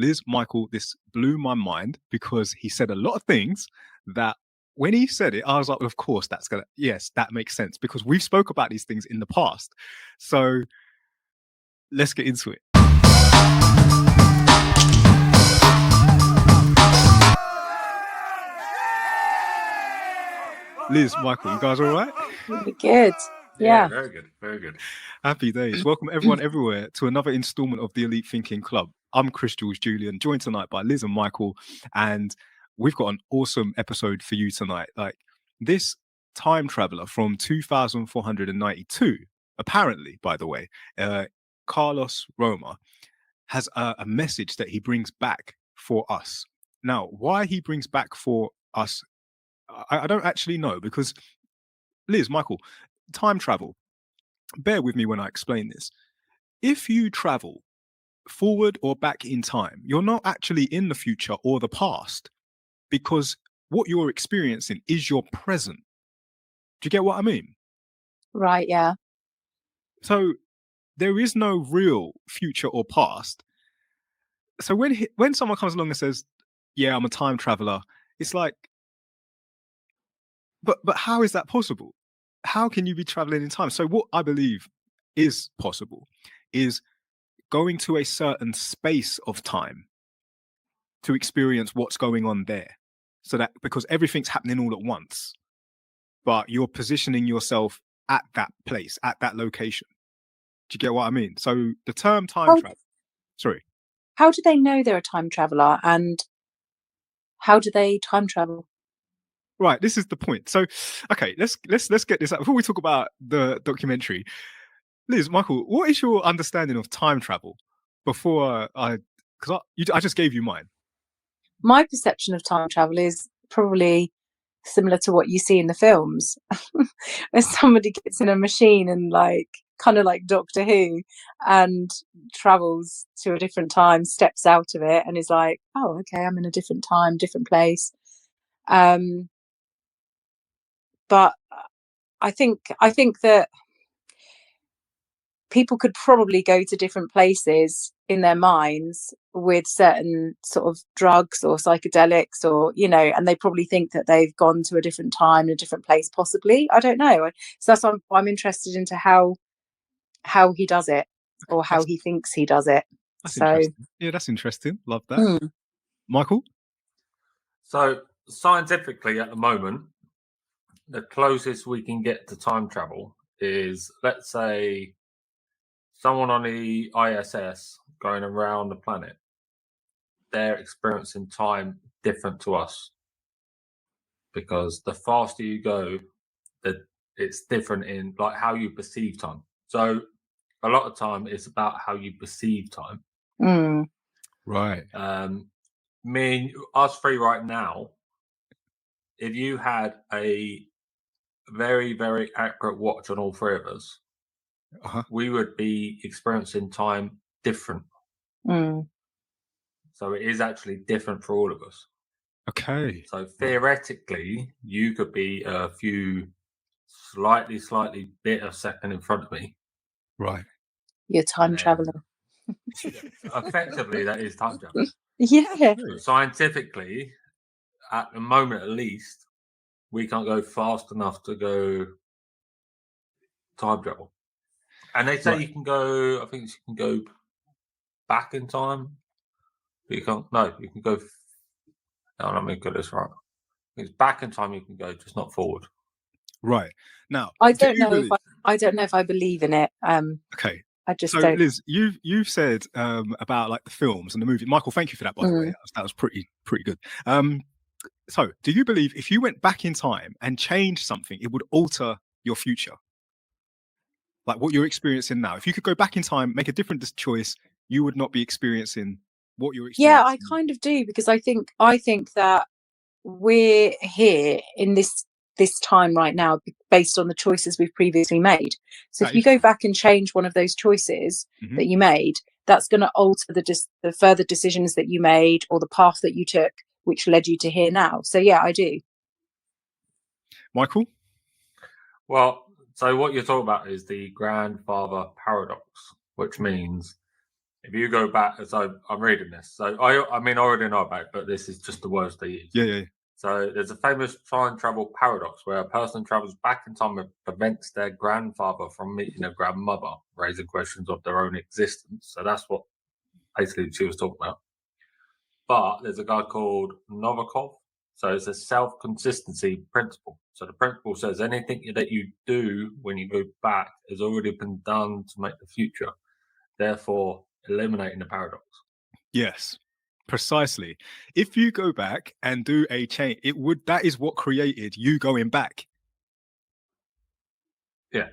Liz, Michael, this blew my mind because he said a lot of things that when he said it, I was like, of course, yes, that makes sense because we've spoke about these things in the past. So let's get into it. Liz, Michael, you guys all right? Really good. Yeah. Very good. Very good. Happy days. Welcome everyone everywhere to another installment of the Elite Thinking Club. I'm Chris Jules Julian, joined tonight by Liz and Michael, and we've got an awesome episode for you tonight. Like this time traveler from 2492, apparently, by the way, Carlos Roma, has a message that he brings back for us. Now, why he brings back for us, I don't actually know, because Liz, Michael, time travel. Bear with me when I explain this. If you travel forward or back in time, you're not actually in the future or the past because what you're experiencing is your present. Do you get what I mean? Right, yeah. So there is no real future or past. So when someone comes along and says, yeah, I'm a time traveler, it's like, but how is that possible? How can you be traveling in time? So what I believe is possible is going to a certain space of time to experience what's going on there. So that because everything's happening all at once, but you're positioning yourself at that place, at that location. Do you get what I mean? So the term time travel. Sorry. How do they know they're a time traveler, and how do they time travel? Right, this is the point. So, okay, let's get this out before we talk about the documentary. Liz, Michael, what is your understanding of time travel? Before I just gave you mine. My perception of time travel is probably similar to what you see in the films, where somebody gets in a machine and kind of like Doctor Who, and travels to a different time, steps out of it, and is like, "Oh, okay, I'm in a different time, different place." But I think that people could probably go to different places in their minds with certain sort of drugs or psychedelics, or and they probably think that they've gone to a different time, a different place, possibly. I don't know. So that's why I'm interested into how he does it, or how he thinks he does it. That's interesting. Yeah, that's interesting. Love that. Michael? So scientifically at the moment, the closest we can get to time travel is, let's say, someone on the ISS going around the planet. They're experiencing time different to us because the faster you go, it's different in like how you perceive time. So a lot of time it's about how you perceive time. Right. Us three right now, if you had a very, very accurate watch on all three of us, we would be experiencing time different. So it is actually different for all of us. Okay. So theoretically, you could be a few slightly bit a second in front of me. Right. You're time traveler. Effectively, that is time travel. Yeah. Scientifically, at the moment at least, we can't go fast enough to go time travel. And they say you can go, I think you can go back in time. But you can't, no, you can go, no, let me get this right. It's back in time you can go, just not forward. Right. Now, I don't know if I believe in it. Okay. I just don't. Liz, you've said about like the films and the movie. Michael, thank you for that, by the way. That was pretty good. So do you believe if you went back in time and changed something, it would alter your future? Like what you're experiencing now. If you could go back in time, make a different choice, you would not be experiencing what you're experiencing. Yeah, I kind of do, because I think that we're here in this time right now based on the choices we've previously made. So if you go back and change one of those choices that you made, that's going to alter the further decisions that you made, or the path that you took, which led you to here now. So yeah, I do. Michael? Well, so what you're talking about is the grandfather paradox, which means if you go back, so I'm reading this. So I mean, I already know about it, but this is just the words they use. Yeah. So there's a famous time travel paradox where a person travels back in time and prevents their grandfather from meeting a grandmother, raising questions of their own existence. So that's what basically she was talking about. But there's a guy called Novikov. So it's a self-consistency principle. So the principle says anything that you do when you go back has already been done to make the future, therefore eliminating the paradox. Yes, precisely. If you go back and do a change, that is what created you going back. Yeah.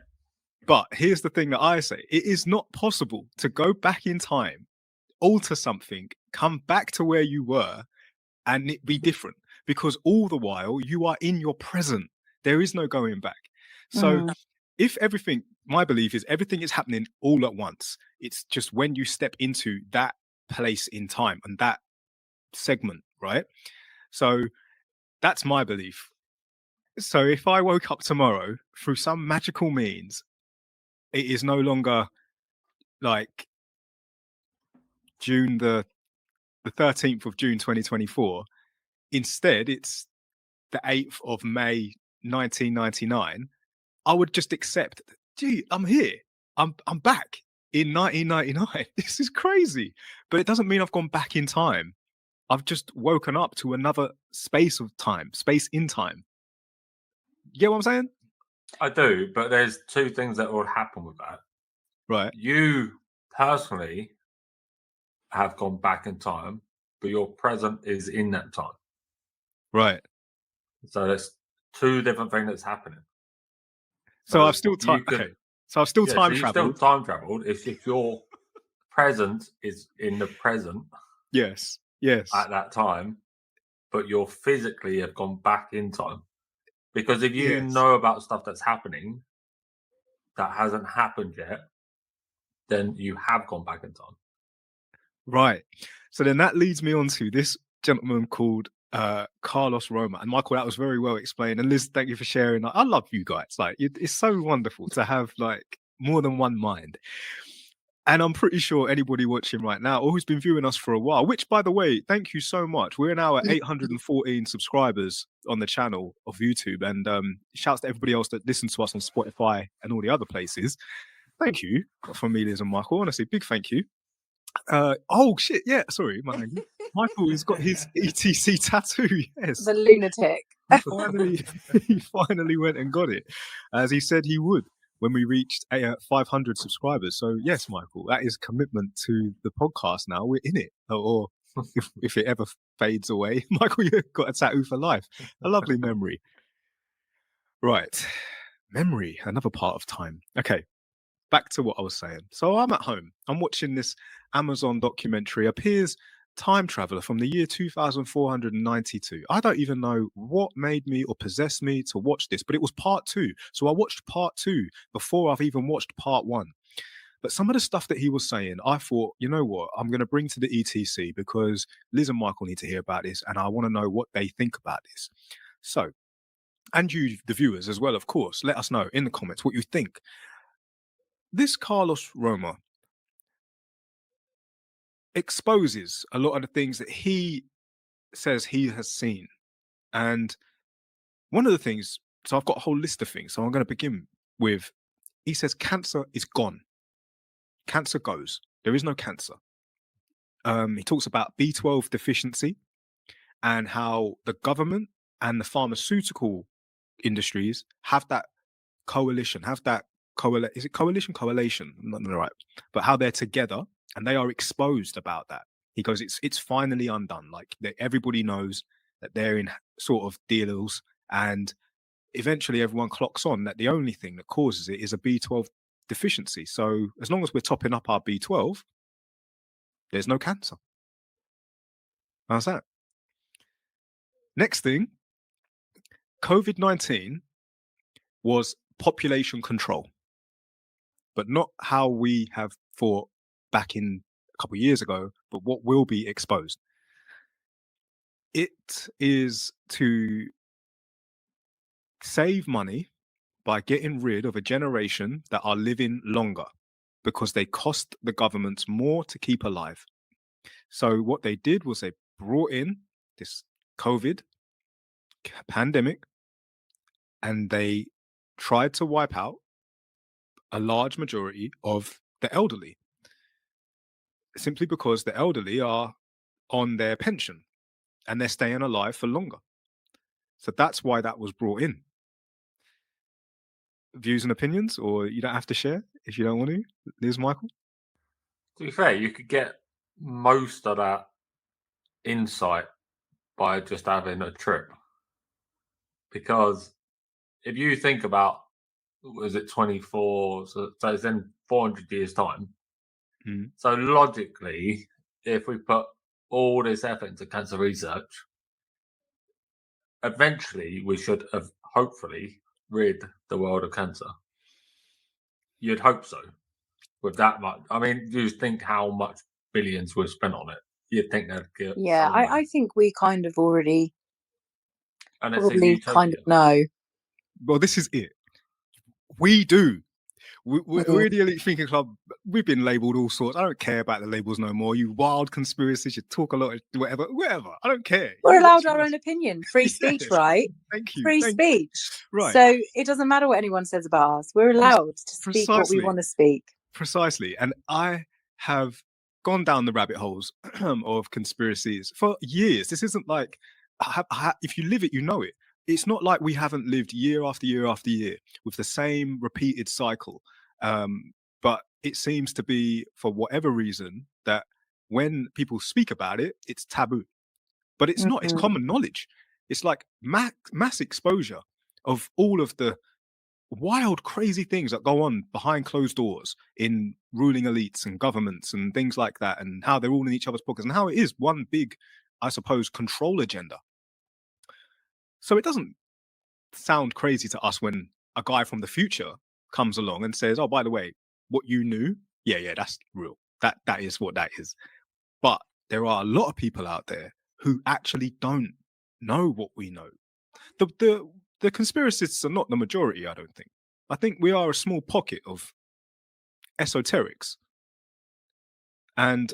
But here's the thing that I say. It is not possible to go back in time, alter something, come back to where you were, and it be different. Because all the while you are in your present. There is no going back. So if everything, my belief is everything is happening all at once. It's just when you step into that place in time and that segment, right? So that's my belief. So if I woke up tomorrow through some magical means, it is no longer like June the 13th of June 2024. Instead, it's the 8th of May 1999. I would just accept, gee, I'm here. I'm back in 1999. This is crazy. But it doesn't mean I've gone back in time. I've just woken up to another space of time, space in time. You get what I'm saying? I do, but there's two things that would happen with that. Right. You personally have gone back in time, but your present is in that time. Right. So there's two different things that's happening. So I've still time. Okay. So I've still time traveled. Still time traveled. If your present is in the present. Yes. At that time, but you physically have gone back in time. Because if you know about stuff that's happening that hasn't happened yet, then you have gone back in time. Right. So then that leads me on to this gentleman called Carlos Roma. And Michael, that was very well explained. And Liz, thank you for sharing. I love you guys. Like, it's so wonderful to have like more than one mind. And I'm pretty sure anybody watching right now or who's been viewing us for a while, which, by the way, thank you so much. We're now at 814 subscribers on the channel of YouTube. And shouts to everybody else that listens to us on Spotify and all the other places. Thank you from me, Liz and Michael. Honestly, big thank you. Oh, shit. Yeah, sorry. Michael has got his ETC tattoo. Yes. The lunatic. He finally went and got it, as he said he would. When we reached 500 subscribers. So yes, Michael, that is commitment to the podcast now. We're in it. Or if it ever fades away, Michael, you've got a tattoo for life. A lovely memory. Right. Memory, another part of time. Okay. Back to what I was saying. So I'm at home. I'm watching this Amazon documentary. Appears Time Traveler from the year 2492. I don't even know what made me or possessed me to watch this, but it was part 2. So I watched part 2 before I've even watched part 1. But some of the stuff that he was saying, I thought, you know what, I'm going to bring to the ETC because Liz and Michael need to hear about this and I want to know what they think about this. So, and you, the viewers as well, of course, let us know in the comments what you think. This Carlos Roma exposes a lot of the things that he says he has seen. And one of the things, so I've got a whole list of things. So I'm going to begin with, he says cancer is gone. Cancer goes. There is no cancer. He talks about B12 deficiency and how the government and the pharmaceutical industries have that coalition, is it coalition? Coalition, I'm not right, but how they're together and they are exposed about that. He goes, it's finally undone. Like everybody knows that they're in sort of deals, and eventually everyone clocks on that the only thing that causes it is a B12 deficiency. So as long as we're topping up our B12, there's no cancer. How's that? Next thing, COVID-19 was population control, but not how we have thought back in a couple of years ago, but what will be exposed. It is to save money by getting rid of a generation that are living longer. because they cost the governments more to keep alive. So what they did was they brought in this COVID pandemic and they tried to wipe out a large majority of the elderly, simply because the elderly are on their pension and they're staying alive for longer. So that's why that was brought in. Views and opinions, or you don't have to share if you don't want to, Liz, Michael? To be fair, you could get most of that insight by just having a trip. Because if you think about, was it 24, so it's in 400 years' time. Mm. So logically, if we put all this effort into cancer research, eventually we should have hopefully rid the world of cancer. You'd hope so. With that much, I mean, you think how much billions we've spent on it. You'd think they'd get. Yeah, I think we kind of already and probably kind of know. Well, this is it. We do. We're the Elite Thinking Club. We've been labelled all sorts. I don't care about the labels no more. You wild conspiracists, you talk a lot of whatever. I don't care. We're allowed our own opinion. Free speech, Yes. right? Thank you. Free speech. Right. So it doesn't matter what anyone says about us. We're allowed to speak what we Precisely. want to speak. Precisely. And I have gone down the rabbit holes of conspiracies for years. This isn't like, if you live it, you know it. It's not like we haven't lived year after year after year with the same repeated cycle. But it seems to be, for whatever reason, that when people speak about it, it's taboo. But it's not. It's common knowledge. It's like mass exposure of all of the wild, crazy things that go on behind closed doors in ruling elites and governments and things like that, and how they're all in each other's pockets, and how it is one big, I suppose, control agenda. So it doesn't sound crazy to us when a guy from the future comes along and says, oh, by the way, what you knew, yeah, that's real. That is what that is. But there are a lot of people out there who actually don't know what we know. The conspiracists are not the majority, I don't think. I think we are a small pocket of esoterics. And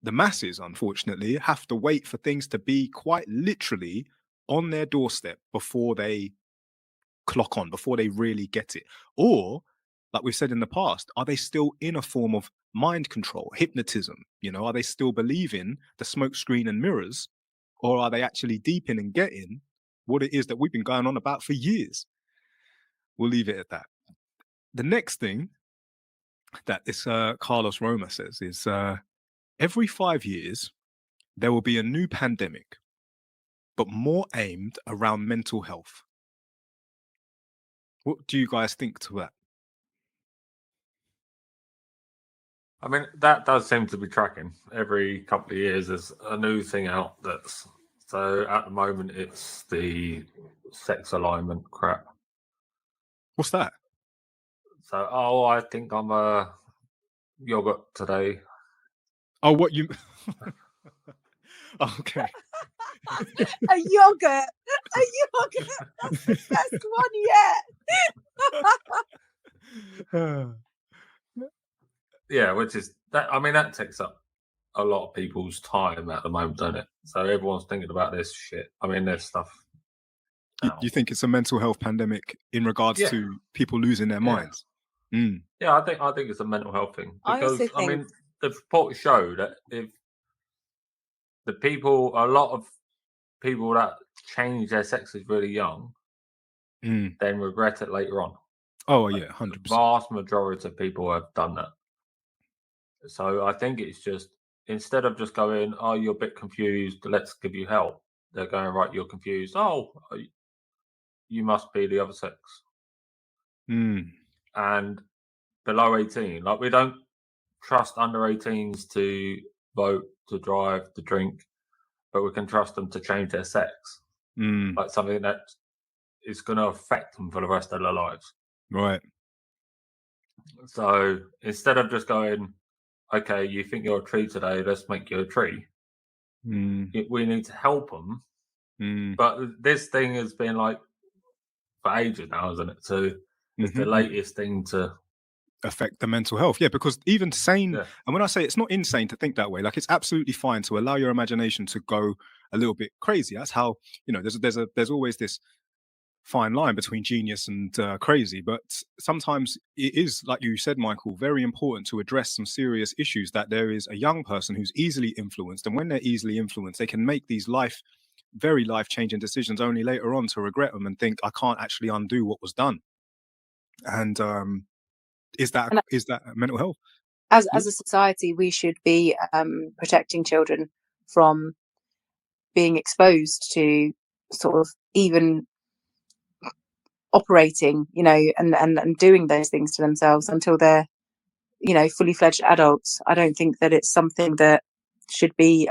the masses, unfortunately, have to wait for things to be quite literally on their doorstep before they clock on, before they really get it. Or, like we've said in the past, are they still in a form of mind control, hypnotism? Are they still believing the smoke screen and mirrors? Or are they actually deep in and getting what it is that we've been going on about for years? We'll leave it at that. The next thing that this Carlos Roma says is every 5 years, there will be a new pandemic, but more aimed around mental health. What do you guys think to that? I mean, that does seem to be tracking. Every couple of years, there's a new thing out so at the moment, it's the sex alignment crap. What's that? So, I think I'm a yogurt today. Oh, what you... Okay. A yogurt. That's the best one yet. Yeah, which is that. I mean, that takes up a lot of people's time at the moment, don't it? So everyone's thinking about this shit. I mean, there's stuff. You think it's a mental health pandemic in regards to people losing their minds? Yeah, I think it's a mental health thing because I mean, the reports show that if a lot of people that change their sexes really young, then regret it later on. Oh yeah, 100%. The vast majority of people have done that. So I think it's just, instead of just going, oh, you're a bit confused, let's give you help. They're going, right, you're confused. Oh, you must be the other sex. And below 18, like, we don't trust under 18s to vote, to drive, to drink, but we can trust them to change their sex. Like something that is going to affect them for the rest of their lives. Right. So instead of just going, okay, you think you're a tree today, let's make you a tree. We need to help them. But this thing has been like for ages now, isn't it? So it's the latest thing to affect the mental health. Yeah, because even sane, Yeah. and when I say it's not insane to think that way, like it's absolutely fine to allow your imagination to go a little bit crazy. That's how, you know, there's always this fine line between genius and crazy. But sometimes it is, like you said, Michael, very important to address some serious issues, that there is a young person who's easily influenced, and when they're easily influenced, they can make these very life-changing decisions only later on to regret them and think, I can't actually undo what was done. And is that mental health? As a society, we should be protecting children from being exposed to sort of even operating, you know, and doing those things to themselves until they're, you know, fully fledged adults. I don't think that it's something that should be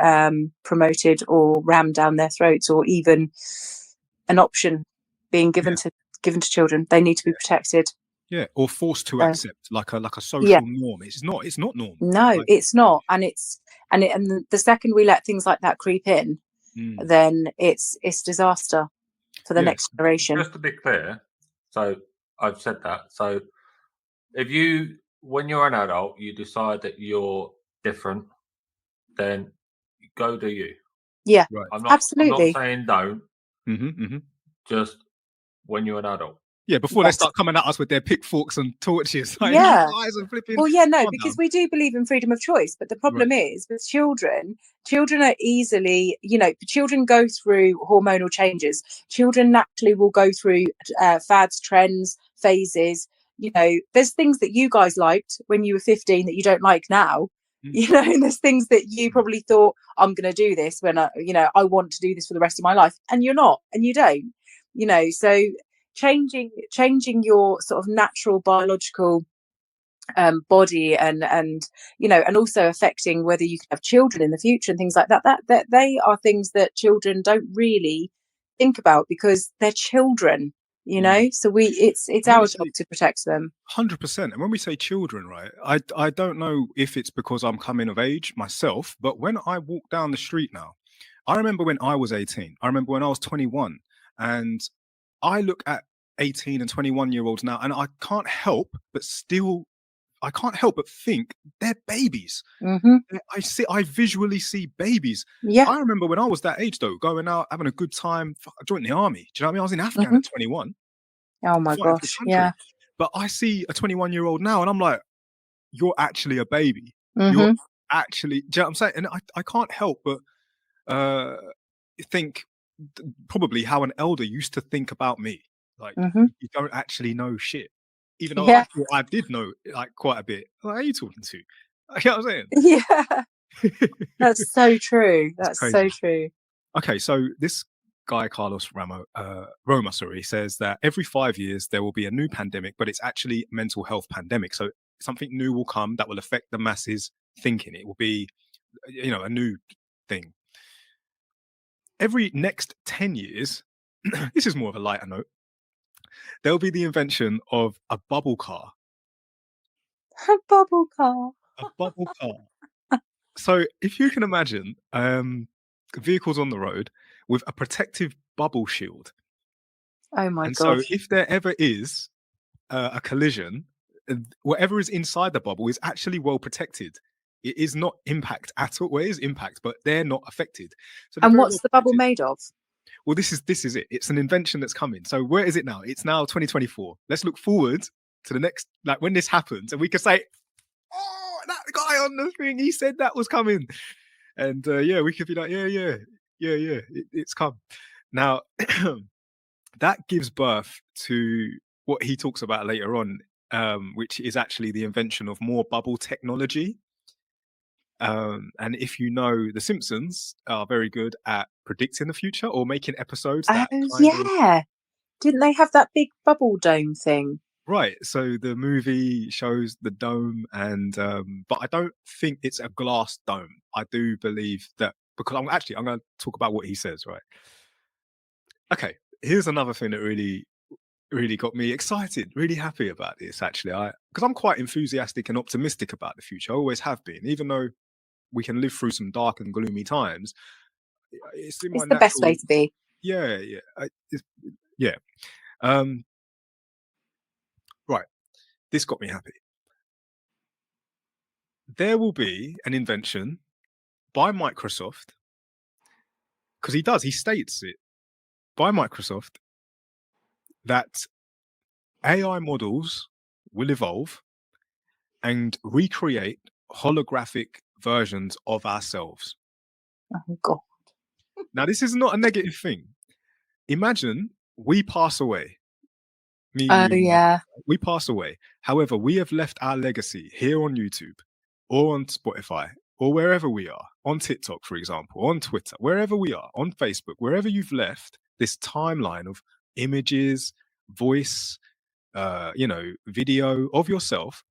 promoted or rammed down their throats, or even an option being given to children. They need to be protected. Yeah, or forced to accept like a social norm. It's not normal. No, like, it's not. And the second we let things like that creep in, then it's disaster for the next generation. Just to be clear, so I've said that. So if when you're an adult, you decide that you're different, then go do you. Yeah, right. absolutely. I'm not saying don't. Just when you're an adult. Yeah, before they start coming at us with their pitchforks and torches. Like, eyes and flipping. Well, yeah, no, because we do believe in freedom of choice. But the problem is with children are easily, you know, children go through hormonal changes. Children naturally will go through fads, trends, phases. You know, there's things that you guys liked when you were 15 that you don't like now. You know, and there's things that you probably thought, I'm going to do this when I want to do this for the rest of my life. And you're not, and you don't, you know, so changing your sort of natural biological body and you know, and also affecting whether you can have children in the future and things like that they are things that children don't really think about because they're children, you know. So it's our job to protect them. 100%. And when we say children, right, I don't know if it's because I'm coming of age myself, but when I walk down the street now, I remember when I was 18, I remember when I was 21, and I look at 18 and 21-year-olds now, and I can't help but think they're babies. I visually see babies. I remember when I was that age, though, going out, having a good time. I joined the army. Do you know what I mean? I was in Afghan at 21. Oh my gosh, yeah. But I see a 21-year-old now, and I'm like, you're actually a baby. You're actually, do you know what I'm saying? And I can't help but think probably how an elder used to think about me. Like, you don't actually know shit. Even though I thought I did know like quite a bit. Like, who are you talking to? You know what I'm saying? Yeah. That's so true. That's so true. Okay, so this guy, Carlos Roma, says that every 5 years there will be a new pandemic, but it's actually a mental health pandemic. So something new will come that will affect the masses thinking. It will be, you know, a new thing. Every next 10 years, this is more of a lighter note, there'll be the invention of a bubble car. A bubble car. A bubble car. So if you can imagine vehicles on the road with a protective bubble shield. Oh my gosh. So if there ever is a collision, whatever is inside the bubble is actually well protected. It is not impact at all. Well, it is impact, but they're not affected. So and what's the bubble made of? Well, this is it. It's an invention that's coming. So where is it now? It's now 2024. Let's look forward to the next, like when this happens, and we can say, oh, that guy on the thing, he said that was coming. And we could be like, it's come. Now, that gives birth to what he talks about later on, which is actually the invention of more bubble technology. And if you know, The Simpsons are very good at predicting the future or making episodes. Didn't they have that big bubble dome thing? Right. So the movie shows the dome, and but I don't think it's a glass dome. I do believe that, because I'm going to talk about what he says. Right. Okay. Here's another thing that really got me excited, really happy about this. Actually, because I'm quite enthusiastic and optimistic about the future. I always have been, even though we can live through some dark and gloomy times. It's the best way to be. Yeah. Right. This got me happy. there will be an invention by Microsoft, because he states it, by Microsoft, that AI models will evolve and recreate holographic versions of ourselves. Oh God. Now, this is not a negative thing. Imagine we pass away. Me, Oh you, yeah. we pass away. However, we have left our legacy here on YouTube or on Spotify or wherever we are, on TikTok, for example, on Twitter, wherever we are, on Facebook, wherever you've left this timeline of images, voice, video of yourself.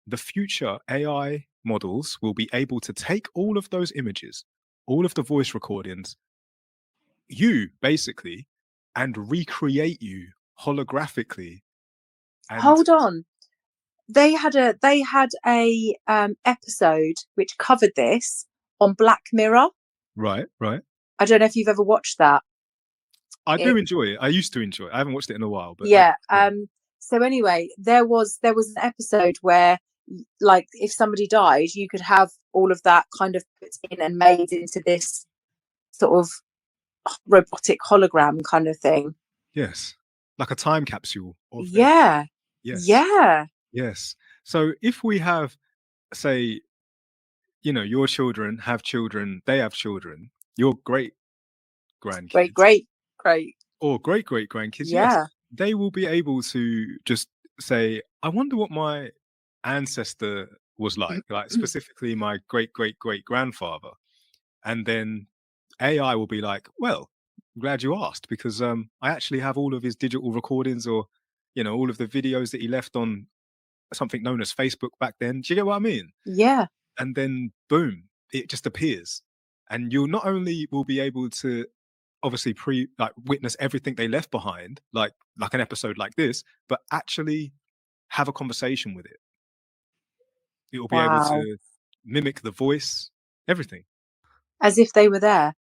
The future AI models will be able to take all of those images, all of the voice recordings, you basically, and recreate you holographically. And Hold on. They had a episode which covered this on Black Mirror. right. I don't know if you've ever watched that. I do enjoy it. I used to enjoy it. I haven't watched it in a while, but yeah. So anyway, there was an episode where, like, if somebody died, you could have all of that kind of put in and made into this sort of robotic hologram kind of thing. Yes, like a time capsule. Of yeah. Yes. Yeah. Yes. So if we have, say, your children have children, they have children, your great grandkids, great, or great grandkids, yeah, yes, they will be able to just say, I wonder what my ancestor was like specifically my great grandfather. And then AI will be like, well, glad you asked, because I actually have all of his digital recordings, or all of the videos that he left on something known as Facebook back then. Do you get what I mean? Yeah. And then boom, it just appears, and you'll not only will be able to obviously witness everything they left behind, like an episode like this, but actually have a conversation with it. It will be able to mimic the voice, everything, as if they were there.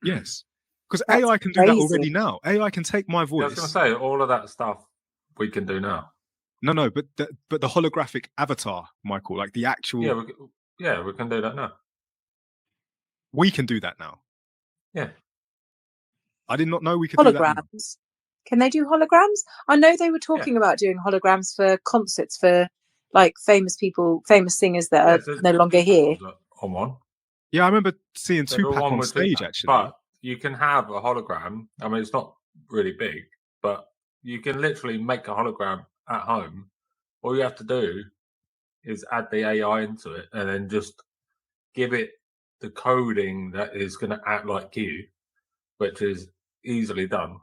Yes, because AI can do that already now. AI can take my voice. I was going to say, all of that stuff we can do now. No, but the holographic avatar, Michael, like the actual. We can do that now. We can do that now. Yeah. I did not know we could do that now. Can they do holograms? I know they were talking about doing holograms for concerts for like famous people, famous singers that are no longer here. On one. Yeah, I remember seeing Tupac on stage, actually. But you can have a hologram. I mean, it's not really big, but you can literally make a hologram at home. All you have to do is add the AI into it and then just give it the coding that is going to act like you, which is easily done.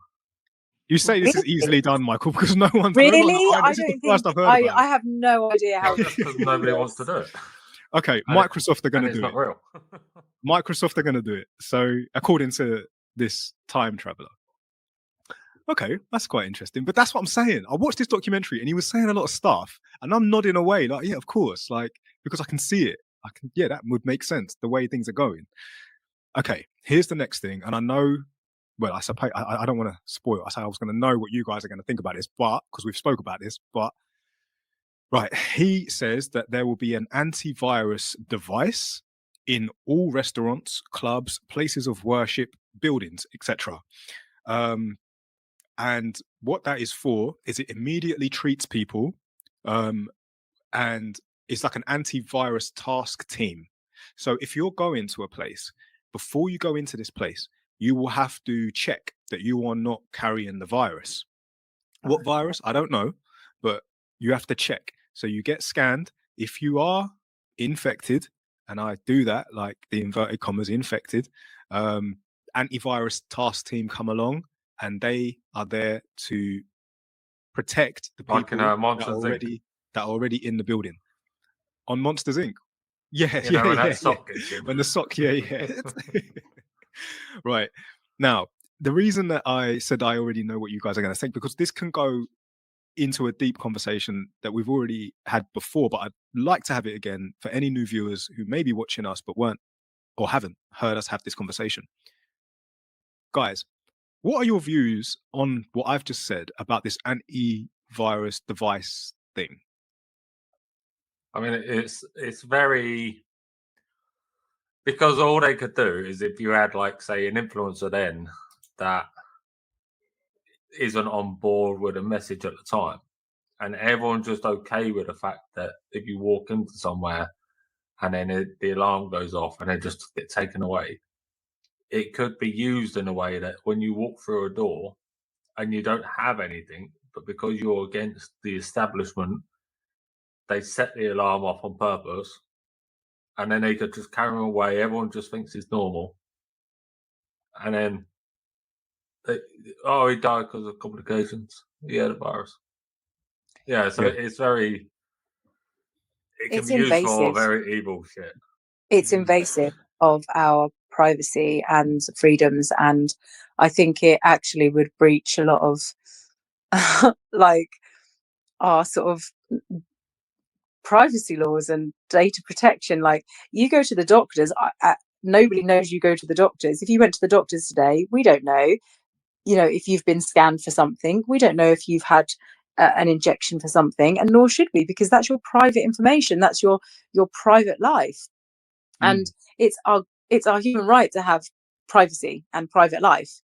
You say this is easily done, Michael, because no one's really. I don't think. I have no idea how. Because nobody wants to do it. Okay, Microsoft are going to do it. It's not real. Microsoft are going to do it. So, according to this time traveler. Okay, that's quite interesting. But that's what I'm saying. I watched this documentary and he was saying a lot of stuff, and I'm nodding away, like, yeah, of course, like, because I can see it. Yeah, that would make sense the way things are going. Okay, here's the next thing, and I know. Well, I suppose I don't want to spoil. I said I was going to know what you guys are going to think about this, but because we've spoke about this, but right, he says that there will be an antivirus device in all restaurants, clubs, places of worship, buildings, etc. And what that is for is it immediately treats people, and it's like an antivirus task team. So if you're going to a place, before you go into this place, you will have to check that you are not carrying the virus. What virus? I don't know, but you have to check. So you get scanned. If you are infected, and I do that, like the inverted commas, infected, antivirus task team come along, and they are there to protect the people that are already in the building. On Monsters Inc. When the sock, Right. Now, the reason that I said I already know what you guys are going to think, because this can go into a deep conversation that we've already had before, but I'd like to have it again for any new viewers who may be watching us but weren't or haven't heard us have this conversation. Guys, what are your views on what I've just said about this antivirus device thing? I mean, it's very, because all they could do is if you had, like, say, an influencer then that isn't on board with a message at the time, and everyone's just okay with the fact that if you walk into somewhere and then the alarm goes off and they just get taken away, it could be used in a way that when you walk through a door and you don't have anything, but because you're against the establishment, they set the alarm off on purpose, and then they could just carry them away. Everyone just thinks it's normal, and then he died because of complications. He had a virus. Yeah, so it's very. It can be used for very evil shit. It's invasive of our privacy and freedoms, and I think it actually would breach a lot of like our sort of privacy laws and data protection. Like, you go to the doctors, nobody knows you go to the doctors. If you went to the doctors today, we don't know, if you've been scanned for something. We don't know if you've had an injection for something, and nor should we, because that's your private information. That's your private life. And it's our human right to have privacy and private life.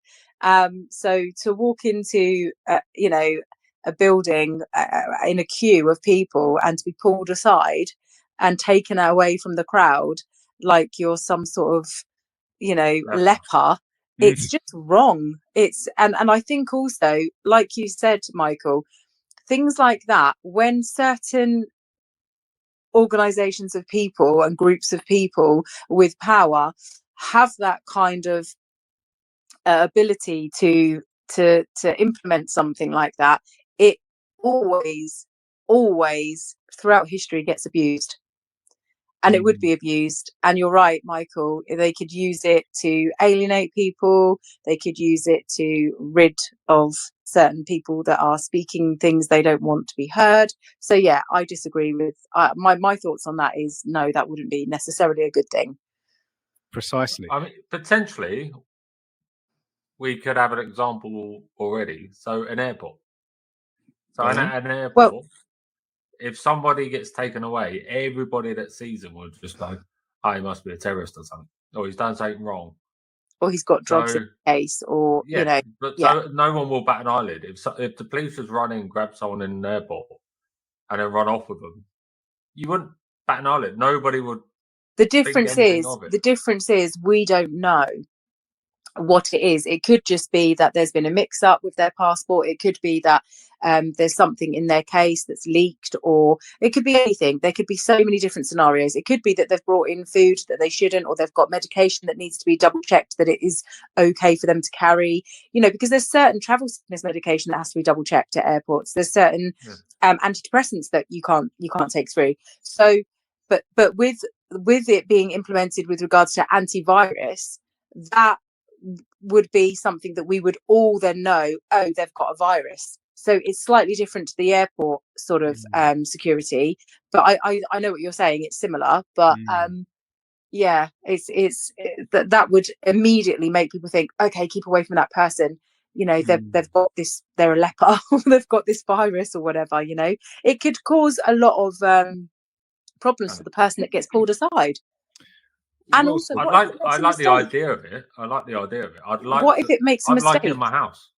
So to walk into a building in a queue of people and to be pulled aside and taken away from the crowd like you're some sort of leper, it's just wrong. It's and I think also, like you said, Michael, things like that, when certain organizations of people and groups of people with power have that kind of ability to implement something like that, it always throughout history gets abused, and it would be abused. And you're right, Michael, they could use it to alienate people, they could use it to rid of certain people that are speaking things they don't want to be heard. So yeah, I disagree with my thoughts on that is no, that wouldn't be necessarily a good thing. Precisely. I mean, potentially we could have an example already. So an airport. So an airport, if somebody gets taken away, everybody that sees him will just go, he must be a terrorist or something, or he's done something wrong, or he's got drugs in the case, or So no one will bat an eyelid if the police just run in, grab someone in an airport, and then run off with them. You wouldn't bat an eyelid. Nobody would. The difference is we don't know what it is. It could just be that there's been a mix-up with their passport. It could be that there's something in their case that's leaked, or it could be anything. There could be so many different scenarios. It could be that they've brought in food that they shouldn't, or they've got medication that needs to be double checked that it is okay for them to carry, because there's certain travel sickness medication that has to be double checked at airports. There's certain antidepressants that you can't take through. So but with it being implemented with regards to antivirus, that would be something that we would all then know, they've got a virus. So it's slightly different to the airport sort of security, but I know what you're saying, it's similar, but it's that would immediately make people think, okay, keep away from that person, they've got this, they're a leper, they've got this virus or whatever. It could cause a lot of problems for the person that gets pulled aside. And also, I like the idea of it. I'd like. What if it makes a mistake? I'd like it in my house.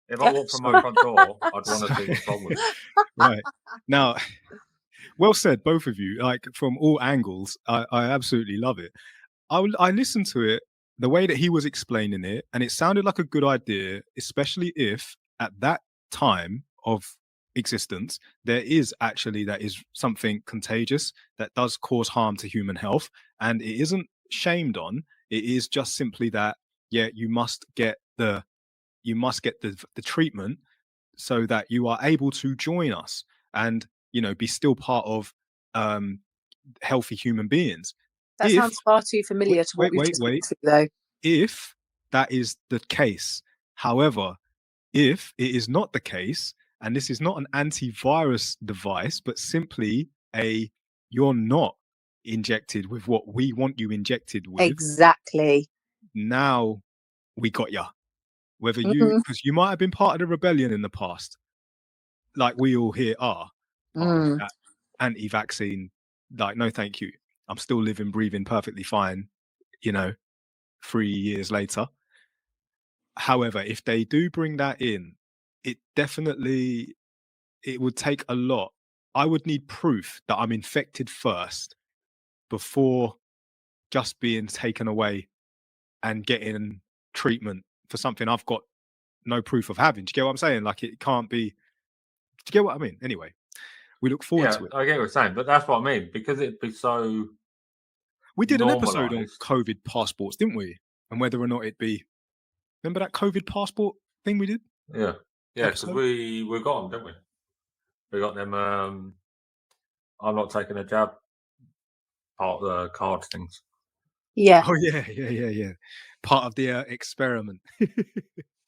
If I walk from my front door, I'd want to see what's wrong with it. Right now, well said, both of you. Like, from all angles, I absolutely love it. I listened to it the way that he was explaining it, and it sounded like a good idea, especially if at that time of existence there is something contagious that does cause harm to human health, and it isn't shamed on. It is just simply that you must get the treatment so that you are able to join us and be still part of healthy human beings. That sounds far too familiar to what we've just been through, though. If that is the case, however, if it is not the case, and this is not an antivirus device, but simply you're not injected with what we want you injected with. Exactly. Now we got ya. Whether because you might have been part of the rebellion in the past, like we all here are. anti-vaccine, like, no thank you. I'm still living, breathing perfectly fine, 3 years later. However, if they do bring that in, it would take a lot. I would need proof that I'm infected first before just being taken away and getting treatment for something I've got no proof of having. Do you get what I'm saying? Like, it can't be. Do you get what I mean? Anyway, we look forward to it. I get what you're saying, but that's what I mean, because it'd be so. We did an episode on normalised. COVID passports, didn't we? And whether or not it'd be. Remember that COVID passport thing we did? Yeah, because Episode? we got them, didn't we? We got them. I'm not taking a jab. Part of the card things. Yeah. Oh yeah. Part of the experiment.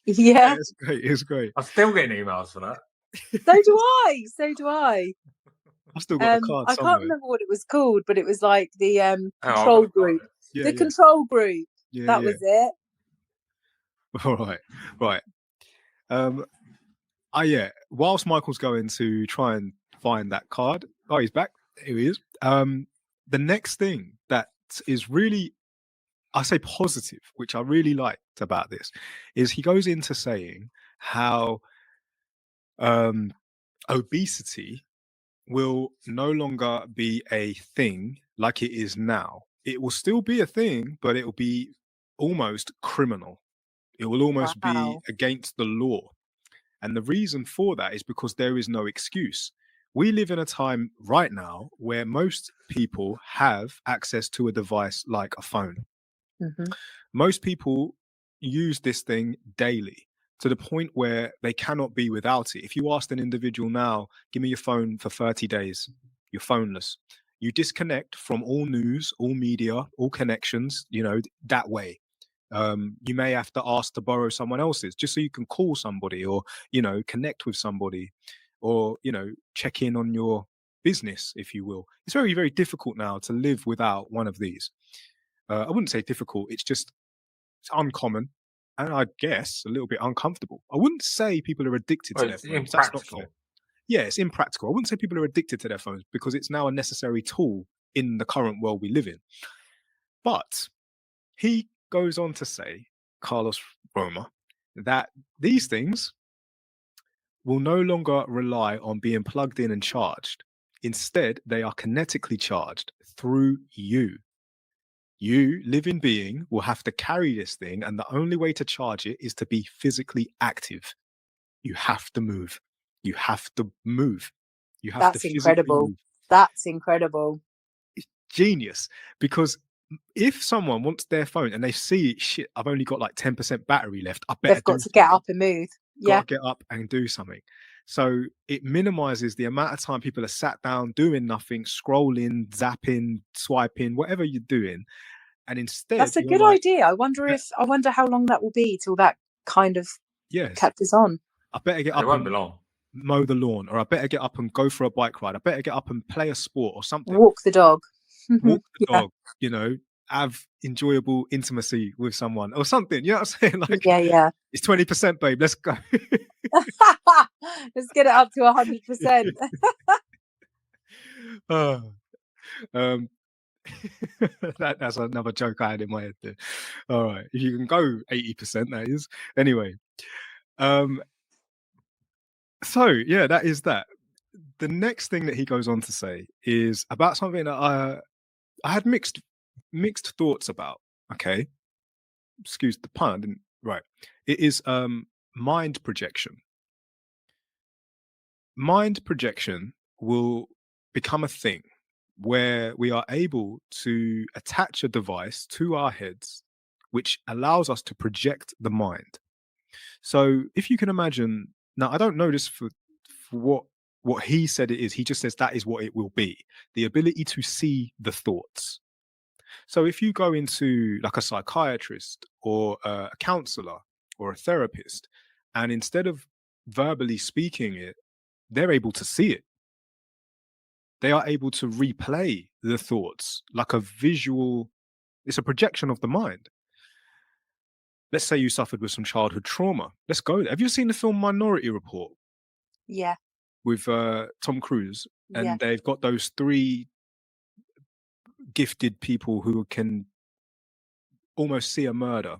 Yeah. It's great. It's great. I'm still getting emails for that. So do I. I've still got the card I somewhere. can't remember what it was called, but it was like the I've control got group. Yeah, The control group. yeah, That was it. All right. Yeah. Whilst Michael's going to try and find that card, he's back. Here he is. The next thing that is really, I say positive, which I really liked about this, is he goes into saying how obesity will no longer be a thing like it is now. It will still be a thing, but it will be almost criminal. It will almost be Wow. against the law. And the reason for that is because there is no excuse. We live in a time right now where most people have access to a device like a phone. Mhm. Most people use this thing daily to the point where they cannot be without it. If you asked an individual now, give me your phone for 30 days, you're phoneless. You disconnect from all news, all media, all connections, that way. You may have to ask to borrow someone else's just so you can call somebody or, connect with somebody or, check in on your business, if you will. It's very, very difficult now to live without one of these. I wouldn't say difficult. It's uncommon. And I guess a little bit uncomfortable. I wouldn't say people are addicted to their It's phones. That's not impractical. fair. Yeah, it's impractical. I wouldn't say people are addicted to their phones because it's now a necessary tool in the current world we live in. But he goes on to say, Carlos Roma, that these things will no longer rely on being plugged in and charged. Instead, they are kinetically charged through you. You, living being, will have to carry this thing, and the only way to charge it is to be physically active. You have to move. You have to move. You have That's to physically incredible. move. That's incredible. It's genius, because if someone wants their phone and they see, shit, I've only got like 10% battery left, I better They've got to get up and move. Yeah. Got to get up and do something. So it minimizes the amount of time people are sat down doing nothing, scrolling, zapping, swiping, whatever you're doing. And instead, That's a good idea. I wonder how long that will be till that kind of catches on. I better get It up won't and be long. mow the lawn, or I better get up and go for a bike ride. I better get up and play a sport or something. Walk the dog. Walk the dog, have enjoyable intimacy with someone or something. You know what I'm saying? Like, yeah. It's 20%, babe. Let's go. Let's get it up to 100%. That's another joke I had in my head there. All right. If you can go 80%, that is. Anyway. So yeah, that is that. The next thing that he goes on to say is about something that I had mixed thoughts about. Okay. Excuse the pun, I didn't right. It is mind projection. Mind projection will become a thing where we are able to attach a device to our heads, which allows us to project the mind. So if you can imagine, now I don't know this for what he said it is. He just says that is what it will be. The ability to see the thoughts. So if you go into like a psychiatrist or a counselor or a therapist, and instead of verbally speaking it, they're able to see it. They are able to replay the thoughts like a visual, it's a projection of the mind. Let's say you suffered with some childhood trauma. Let's go there. Have you seen the film Minority Report? Yeah. With Tom Cruise? and they've got those 3 gifted people who can almost see a murder.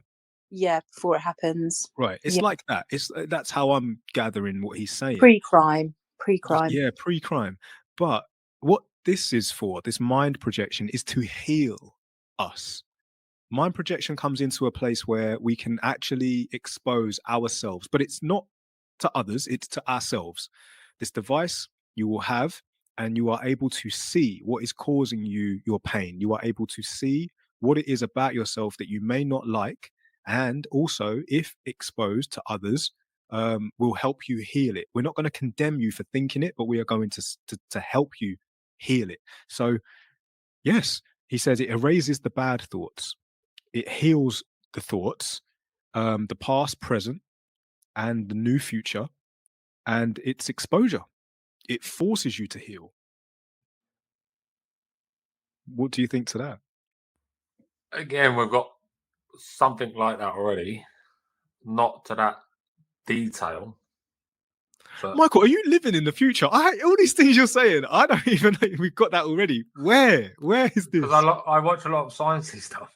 Before it happens. Right. It's like that. That's how I'm gathering what he's saying. Pre-crime. Yeah, pre-crime. But what this is for, this mind projection, is to heal us. Mind projection comes into a place where we can actually expose ourselves, but it's not to others, it's to ourselves. This device you will have, and you are able to see what is causing you your pain. You are able to see what it is about yourself that you may not like, and also, if exposed to others, will help you heal it. We're not going to condemn you for thinking it, but we are going to help you heal it. So, yes, he says it erases the bad thoughts. It heals the thoughts, the past, present, and the new future, and it's exposure. It forces you to heal. What do you think to that? Again, we've got something like that already, not to that detail. But Michael, are you living in the future? All these things you're saying, I don't even know we've got that already. Where is this? because I watch a lot of sciencey stuff,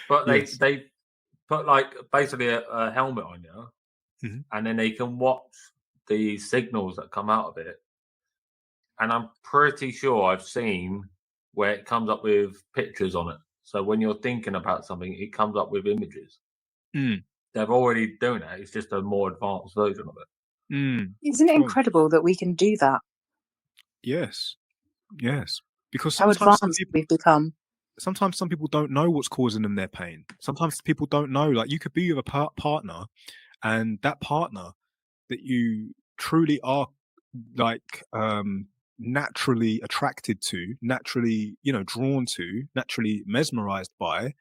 but they put like basically a helmet on you, and then they can watch the signals that come out of it. And I'm pretty sure I've seen where it comes up with pictures on it. So when you're thinking about something, it comes up with images. They're already doing it. It's just a more advanced version of it. Isn't it incredible that we can do that? Yes. Because how sometimes advanced we've become. Sometimes some people don't know what's causing them their pain. Sometimes people don't know. Like, you could be with a partner, and that partner that you truly are like naturally attracted to, naturally, drawn to, naturally mesmerized by,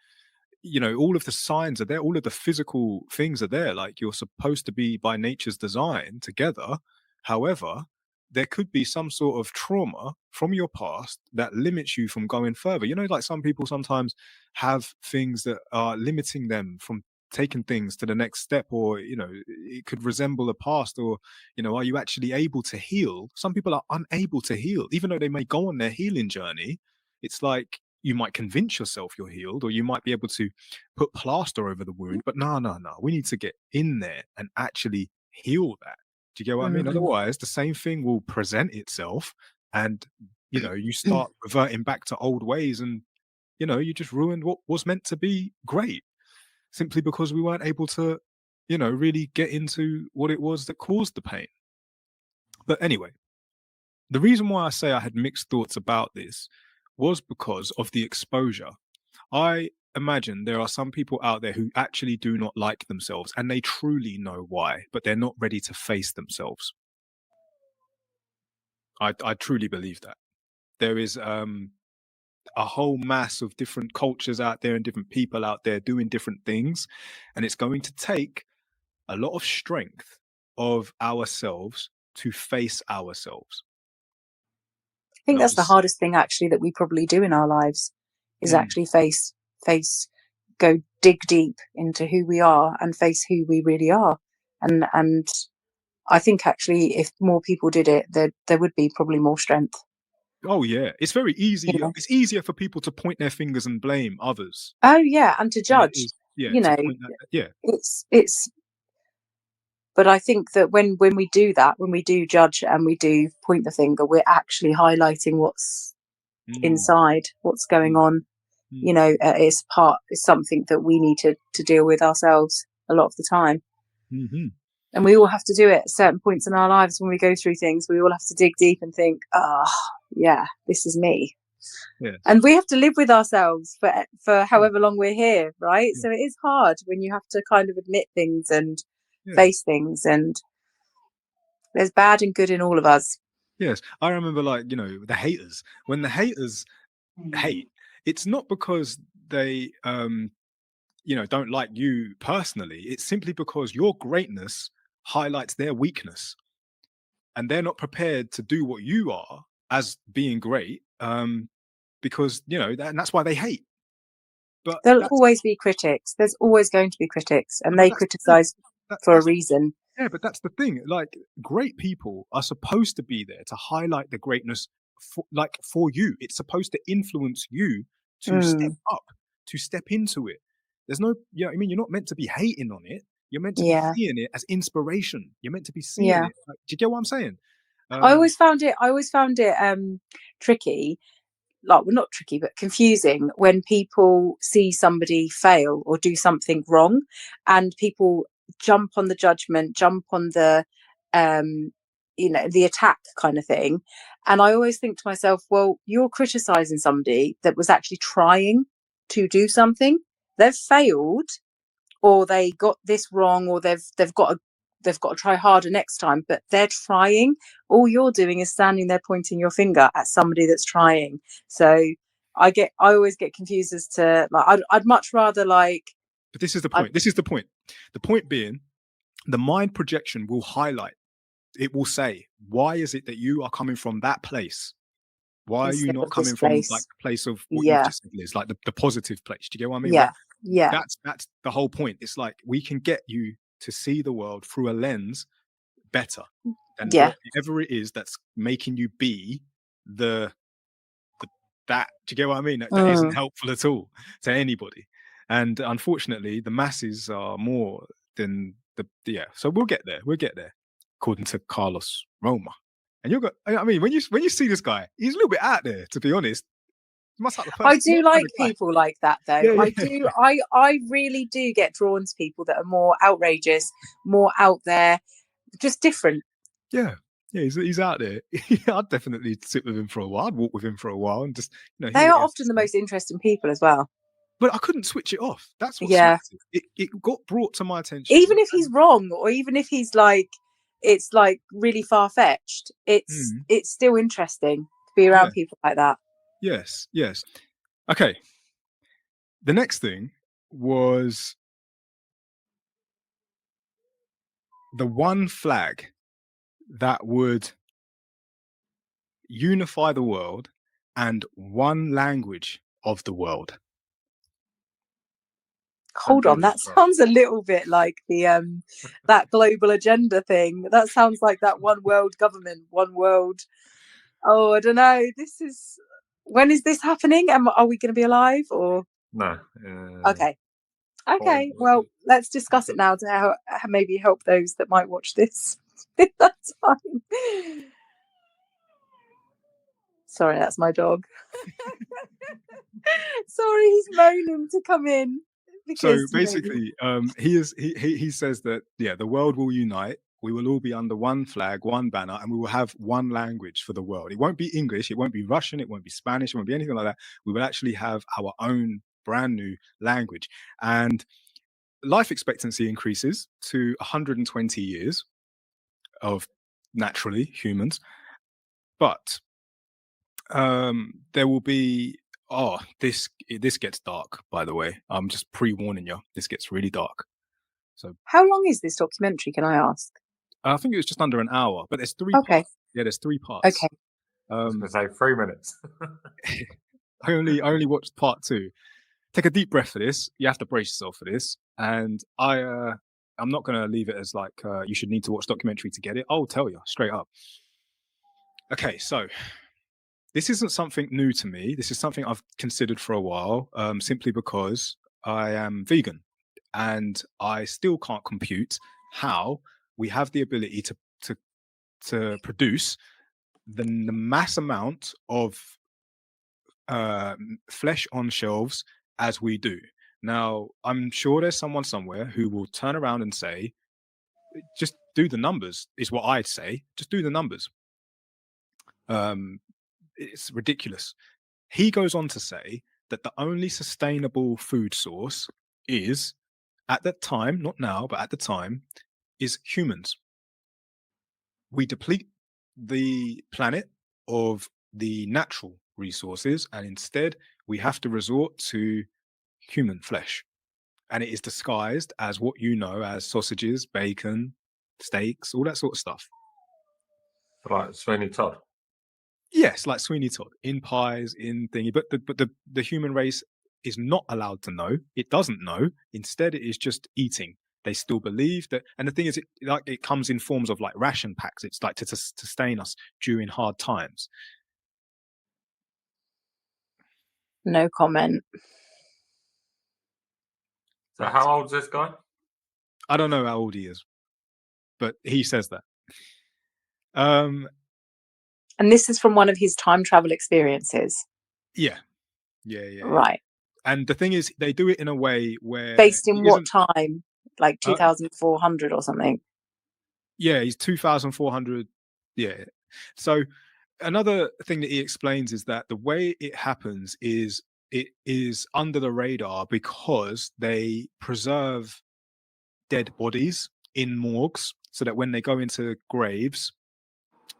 all of the signs are there, all of the physical things are there. Like, you're supposed to be by nature's design together. However, there could be some sort of trauma from your past that limits you from going further. Like, some people sometimes have things that are limiting them from taking things to the next step, or it could resemble a past, or are you actually able to heal? Some people are unable to heal, even though they may go on their healing journey. It's like, you might convince yourself you're healed, or you might be able to put plaster over the wound, but no, we need to get in there and actually heal that. Do you get what I mean? Otherwise, the same thing will present itself, and you start reverting back to old ways, and you just ruined what was meant to be great, simply because we weren't able to really get into what it was that caused the pain. But anyway, the reason why I say I had mixed thoughts about this was because of the exposure. I imagine there are some people out there who actually do not like themselves, and they truly know why, but they're not ready to face themselves. I truly believe that. There is a whole mass of different cultures out there and different people out there doing different things, and it's going to take a lot of strength of ourselves to face ourselves. I think that's the hardest thing actually that we probably do in our lives, is actually face, go dig deep into who we are and face who we really are. And I think actually if more people did it, there would be probably more strength. Oh yeah, it's very easy. It's easier for people to point their fingers and blame others. Oh yeah, and to judge. It's. But I think that when we do that, when we do judge and we do point the finger, we're actually highlighting what's inside, what's going on. It's something that we need to deal with ourselves a lot of the time. And we all have to do it at certain points in our lives. When we go through things, we all have to dig deep and think, yeah, this is me. Yes. And we have to live with ourselves for however long we're here, right? So it is hard when you have to kind of admit things and face things, and there's bad and good in all of us. Yes, I remember, like, the haters. When the haters hate, it's not because they don't like you personally. It's simply because your greatness highlights their weakness, and they're not prepared to do what you are as being great, because and that's why they hate. But there'll always be critics. There's always going to be critics, and they criticize for a reason. Yeah, but that's the thing. Like, great people are supposed to be there to highlight the greatness for you. It's supposed to influence you to step up, to step into it. There's no, I mean, you're not meant to be hating on it. You're meant to be seeing it as inspiration. You're meant to be seeing it. Like, do you get what I'm saying? I always found it tricky, like, well, not tricky, but confusing when people see somebody fail or do something wrong, and people jump on the judgment, jump on the, the attack kind of thing. And I always think to myself, well, you're criticizing somebody that was actually trying to do something. They've failed, or they got this wrong, or they've got to try harder next time, but they're trying. All you're doing is standing there pointing your finger at somebody that's trying. So I always get confused as to, like, I'd much rather, like. But this is the point. This is the point. The point being, the mind projection will highlight. It will say, why is it that you are coming from that place? Why are you not coming from like the place of what you've just said, Liz, like the positive place? Do you get what I mean? Yeah. That's the whole point. It's like, we can get you to see the world through a lens better than whatever it is that's making you be that. Do you get what I mean? That isn't helpful at all to anybody. And unfortunately, the masses are more than so we'll get there. According to Carlos Roma. And I mean, when you see this guy, he's a little bit out there, to be honest. I do like people like that, though. Yeah. I do. I really do get drawn to people that are more outrageous, more out there, just different. Yeah, he's out there. I'd definitely sit with him for a while. I'd walk with him for a while, and just they are often the most interesting people as well. But I couldn't switch it off. That's what it got brought to my attention. Even if he's wrong, or even if he's like, it's like really far-fetched, it's still interesting to be around people like that. Yes. Okay. The next thing was the one flag that would unify the world and one language of the world. Hold on, that sounds a little bit like the that global agenda thing. That sounds like that one world government, one world. Oh, I don't know. When is this happening? Are we going to be alive or no? Okay. Well, let's discuss it now to maybe help those that might watch this at that time. Sorry, that's my dog. Sorry, he's moaning to come in. So basically, he says that the world will unite. We will all be under one flag, one banner, and we will have one language for the world. It won't be English, it won't be Russian, it won't be Spanish, it won't be anything like that. We will actually have our own brand new language. And life expectancy increases to 120 years of naturally humans. But there will be this gets dark, by the way. I'm just pre-warning you. This gets really dark. So how long is this documentary, can I ask? I think it was just under an hour, but there's 3 parts. Yeah, there's 3 parts. Okay. I was gonna say 3 minutes. I only watched part 2. Take a deep breath for this. You have to brace yourself for this. And I'm not gonna leave it as like you should need to watch documentary to get it. I'll tell you straight up. Okay, so this isn't something new to me. This is something I've considered for a while, simply because I am vegan, and I still can't compute how we have the ability to produce the mass amount of flesh on shelves as we do. Now, I'm sure there's someone somewhere who will turn around and say, just do the numbers, is what I'd say. Just do the numbers. It's ridiculous. He goes on to say that the only sustainable food source is, at that time, not now, but at the time, is humans. We deplete the planet of the natural resources, and instead we have to resort to human flesh. And it is disguised as what you know as sausages, bacon, steaks, all that sort of stuff. Like Sweeney Todd. Yes, like Sweeney Todd, in pies, in thingy, but the human race is not allowed to know. It doesn't know. Instead, it is just eating. They still believe that, and the thing is, it comes in forms of like ration packs. It's like to sustain us during hard times. No comment. So how old is this guy? I don't know how old he is, but he says that. And this is from one of his time travel experiences. Yeah. Right. And the thing is, they do it in a way where based in what time? Like 2400 or something. Yeah, he's 2400. Yeah. So another thing that he explains is that the way it happens is it is under the radar because they preserve dead bodies in morgues so that when they go into graves,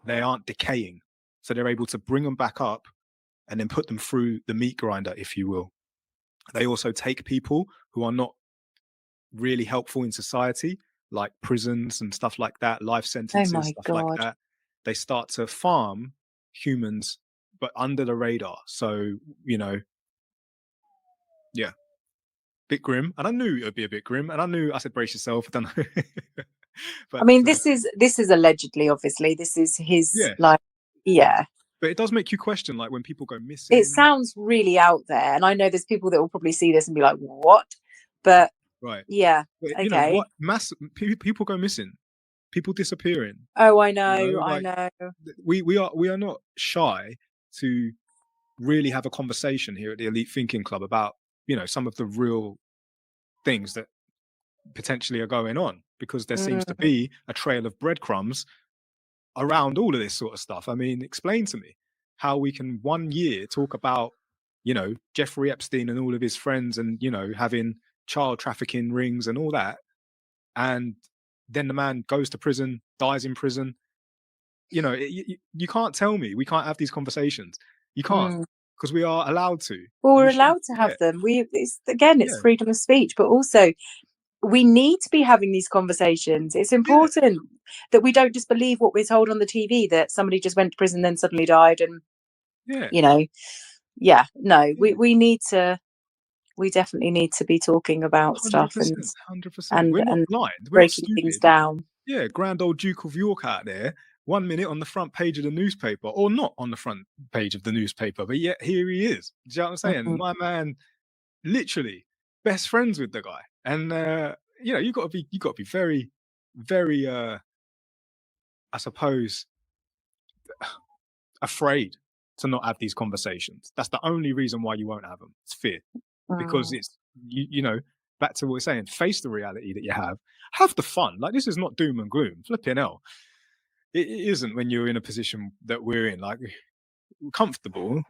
they aren't decaying. So they're able to bring them back up and then put them through the meat grinder, if you will. They also take people who are not really helpful in society, like prisons and stuff like that, life sentences, stuff like that. They start to farm humans, but under the radar. So, yeah, bit grim. And I knew it would be a bit grim. And I said, brace yourself. I don't know. But, I mean, this is allegedly, obviously, this is his But it does make you question, like when people go missing. It sounds really out there. And I know there's people that will probably see this and be like, what? But right. Yeah. But, okay. What people go missing, people disappearing. Oh, I know. I know. We are not shy to really have a conversation here at the Elite Thinking Club about, some of the real things that potentially are going on, because there seems to be a trail of breadcrumbs around all of this sort of stuff. I mean, explain to me how we can 1 year talk about, Jeffrey Epstein and all of his friends and, having child trafficking rings and all that. And then the man goes to prison, dies in prison. You can't tell me we can't have these conversations. You can't, because we are allowed to. Well, we're allowed to have them. It's freedom of speech, but also we need to be having these conversations. It's important that we don't just believe what we're told on the TV, that somebody just went to prison, then suddenly died. And, we definitely need to be talking about 100%, stuff 100%. We're not blind. We're breaking things down. Yeah, grand old Duke of York out there, 1 minute on the front page of the newspaper, or not on the front page of the newspaper, but yet here he is. Do you know what I'm saying? My man, literally best friends with the guy, and you got to be very, very, I suppose, afraid to not have these conversations. That's the only reason why you won't have them. It's fear, because it's back to what we're saying. Face the reality that you have. Have the fun. Like, this is not doom and gloom. Flipping hell. It isn't when you're in a position that we're in. Like, comfortable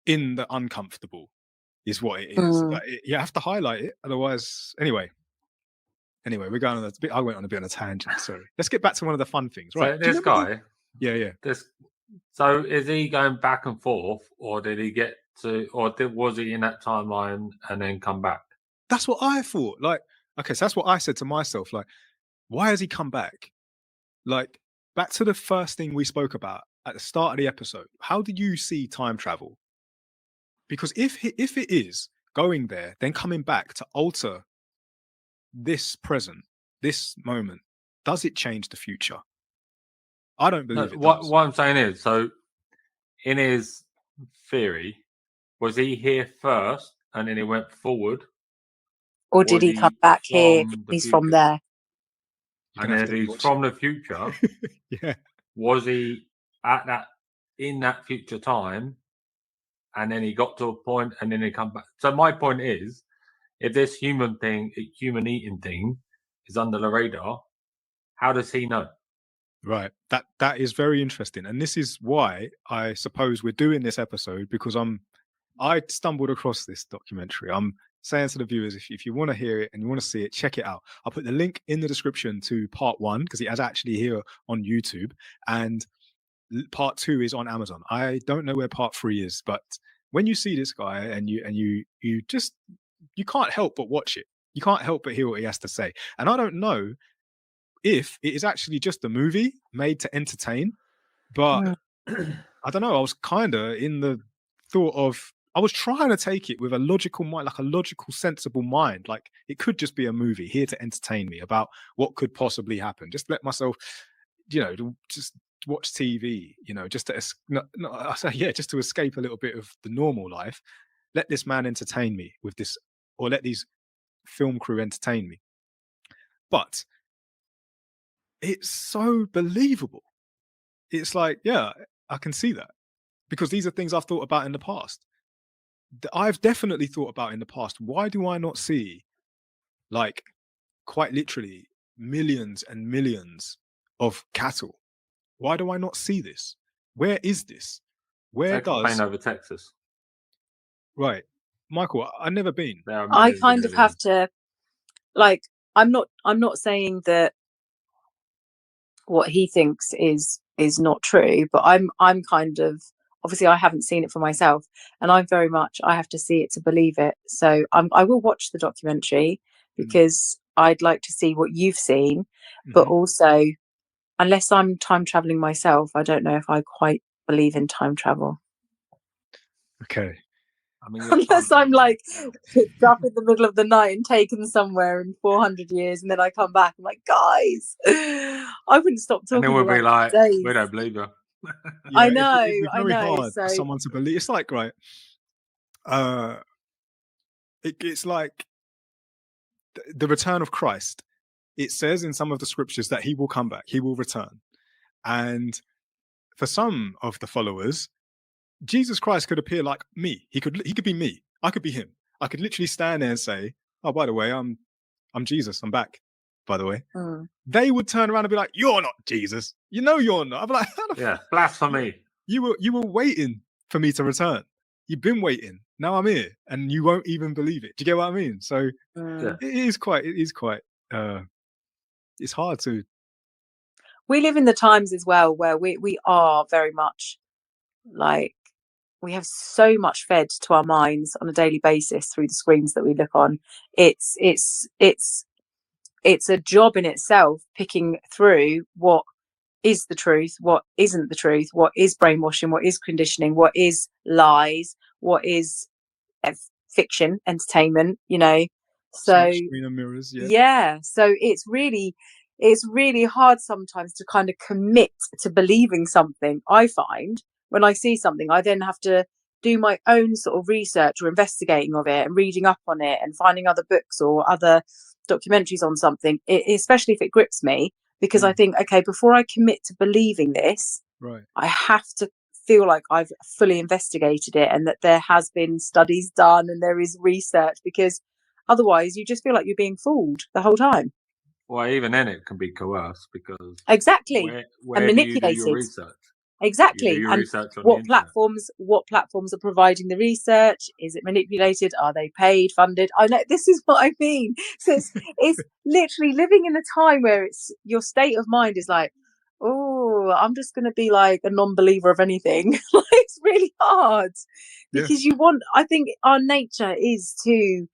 in the uncomfortable is what it is. Like, you have to highlight it. Otherwise, anyway, we're going on a bit. I went on a bit on a tangent. Sorry. Let's get back to one of the fun things. Right. So this guy. Yeah. So is he going back and forth, or did he get to, was he in that timeline and then come back? That's what I thought. Like, okay, so that's what I said to myself. Like, why has he come back? Like, back to the first thing we spoke about at the start of the episode. How did you see time travel? Because if it is going there, then coming back to alter this present, this moment, does it change the future? I don't believe it does. What I'm saying is, so in his theory, was he here first and then he went forward? Or did he come back here? He's from there. And if he's from the future, was he in that future time, and then he got to a point and then he come back? So my point is, if this human eating thing is under the radar, how does he know? Right. That is very interesting. And this is why I suppose we're doing this episode, because I stumbled across this documentary. I'm saying to the viewers, if you want to hear it and you want to see it, check it out. I'll put the link in the description to part 1, because it is actually here on YouTube, and part 2 is on Amazon. I don't know where part 3 is, but when you see this guy and you can't help but watch it. You can't help but hear what he has to say. And I don't know if it is actually just a movie made to entertain, but I don't know. I was kind of in the thought of, I was trying to take it with a logical mind, like a logical, sensible mind. Like, it could just be a movie here to entertain me about what could possibly happen. Just let myself, just watch TV, just to just to escape a little bit of the normal life. let this man entertain me with this, or let these film crew entertain me. But it's so believable. It's like, yeah, I can see that, because these are things I've thought about in the past. I've definitely thought about in the past. Why do I not see, like, quite literally millions and millions of cattle? Why do I not see this? Where is this? Where Take a plane does over Texas. right, Michael? I've never been. There are I millions and kind of have millions. to, like, I'm not saying that what he thinks is not true, but I'm kind of, obviously I haven't seen it for myself, and I'm very much, I have to see it to believe it. So I will watch the documentary because I'd like to see what you've seen, but also, unless I'm time traveling myself, I don't know if I quite believe in time travel. Okay. I mean, Unless I'm like picked up in the middle of the night and taken somewhere in 400 years, and then I come back, I'm like, guys, I wouldn't stop talking. And then we'll be like, days. we don't believe you. Yeah, I know, it'd be very hard so for someone to believe. It's like, right, it's like the return of Christ. It says in some of the scriptures that he will come back, he will return. And for some of the followers, Jesus Christ could appear like me. He could be me. I could be him. I could literally stand there and say, oh, by the way, I'm Jesus. I'm back, by the way. They would turn around and be like, you're not Jesus. You know you're not. I'm like, yeah, blasphemy. You were waiting for me to return. You've been waiting. Now I'm here, and you won't even believe it. Do you get what I mean? So it is quite. It's hard to. We live in the times as well where we are very much like, we have so much fed to our minds on a daily basis through the screens that we look on. It's a job in itself picking through what is the truth, what isn't the truth, what is brainwashing, what is conditioning, what is lies, what is fiction, entertainment, so screen and mirrors, so it's really hard sometimes to kind of commit to believing something. I find when I see something, I then have to do my own sort of research or investigating of it and reading up on it and finding other books or other documentaries on something, especially if it grips me, because I think, okay, before I commit to believing this, right, I have to feel like I've fully investigated it and that there has been studies done and there is research, because otherwise you just feel like you're being fooled the whole time. Well, even then it can be coerced, because exactly where and manipulated. do you do your research? Exactly. You do your and research on what platforms are providing the research? Is it manipulated? Are they paid, funded? I know, this is what I mean. So it's literally living in a time where it's your state of mind is like, oh, I'm just going to be like a non-believer of anything. It's really hard because I think our nature is to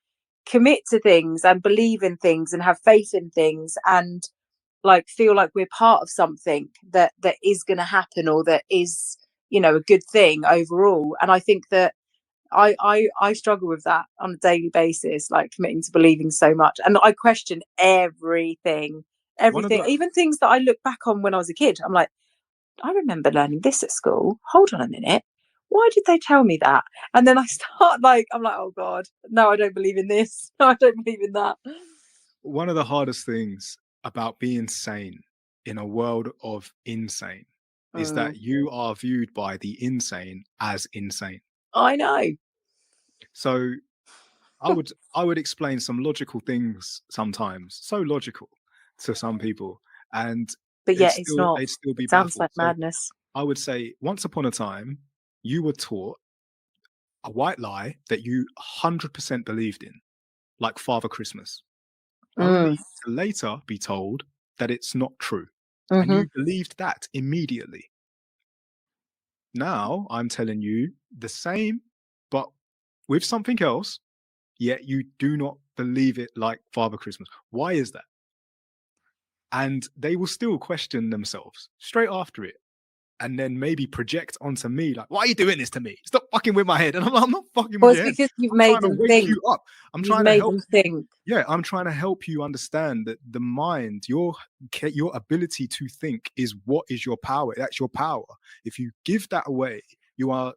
commit to things and believe in things and have faith in things and like feel like we're part of something that is going to happen, or that is, a good thing overall. And I think that I struggle with that on a daily basis, like committing to believing so much, and I question everything, even things that I look back on when I was a kid. I'm like, I remember learning this at school. Hold on a minute, why did they tell me that? And then I start I'm like, oh god, no, I don't believe in this. No, I don't believe in that. One of the hardest things about being sane in a world of insane is that you are viewed by the insane as insane. I know. So I would explain some logical things sometimes, so logical to some people, but yet it's not. They'd still be sounds baffled. like madness. I would say, once upon a time, you were taught a white lie that you 100% believed in, like Father Christmas. Only to later be told that it's not true. And you believed that immediately. Now I'm telling you the same, but with something else, yet you do not believe it like Father Christmas. Why is that? And they will still question themselves straight after it, and then maybe project onto me like, why are you doing this to me? Stop fucking with my head. And I'm not fucking with your head. Because you've made them think. You up. I'm trying to help them think. Yeah, I'm trying to help you understand that the mind, your ability to think is what is your power. That's your power. If you give that away, you are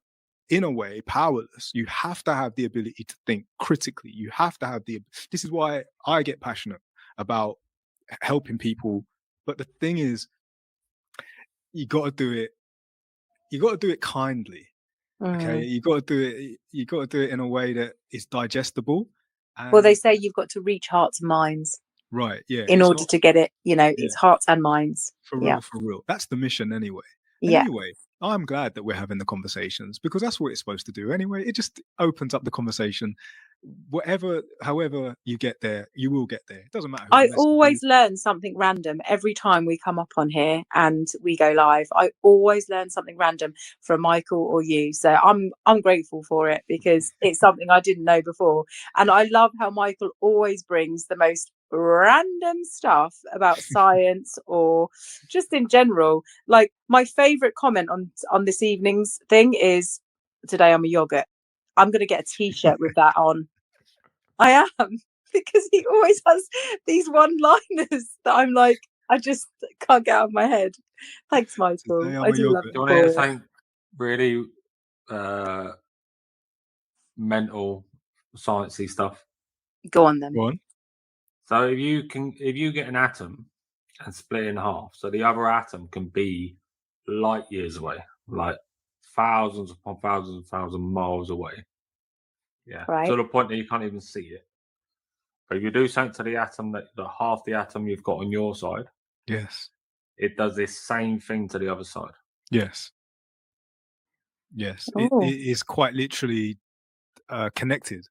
in a way powerless. You have to have the ability to think critically. You have to have this is why I get passionate about helping people. But the thing is, you got to do it kindly. Okay, you got to do it in a way that is digestible. Well, they say you've got to reach hearts and minds, right? Yeah, in order to get it. It's hearts and minds. For real. That's the mission anyway. Yeah. Anyway, I'm glad that we're having the conversations, because that's what it's supposed to do anyway. It just opens up the conversation. However you get there, you will get there. It doesn't matter. I always learn something random every time we come up on here and we go live. I always learn something random from Michael or you. So I'm grateful for it, because it's something I didn't know before. And I love how Michael always brings the most random stuff about science or just in general. Like, my favorite comment on this evening's thing is, today I'm a yogurt. I'm going to get a t-shirt with that on. I am, because he always has these one-liners that I'm like, I just can't get out of my head. Thanks, Michael. I do love it. Do you want to hear something really mental, sciencey stuff? Go on then. Go on. So if you get an atom and split it in half, so the other atom can be light years away, like thousands upon thousands and thousands of miles away. Yeah, right. To the point that you can't even see it. But if you do something to the atom, that half the atom you've got on your side, yes, it does this same thing to the other side. Yes. It is quite literally connected.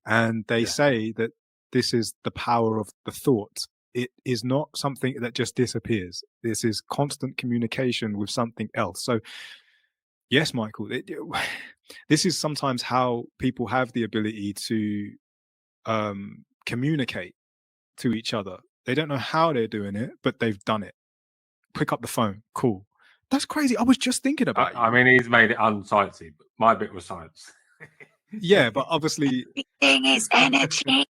And they say that this is the power of the thought. It is not something that just disappears. This is constant communication with something else. So, yes, Michael, this is sometimes how people have the ability to communicate to each other. They don't know how they're doing it, but they've done it. Pick up the phone. Cool. That's crazy. I was just thinking about it. I mean, he's made it unsciencey, but my bit was science. Yeah, but obviously everything is energy.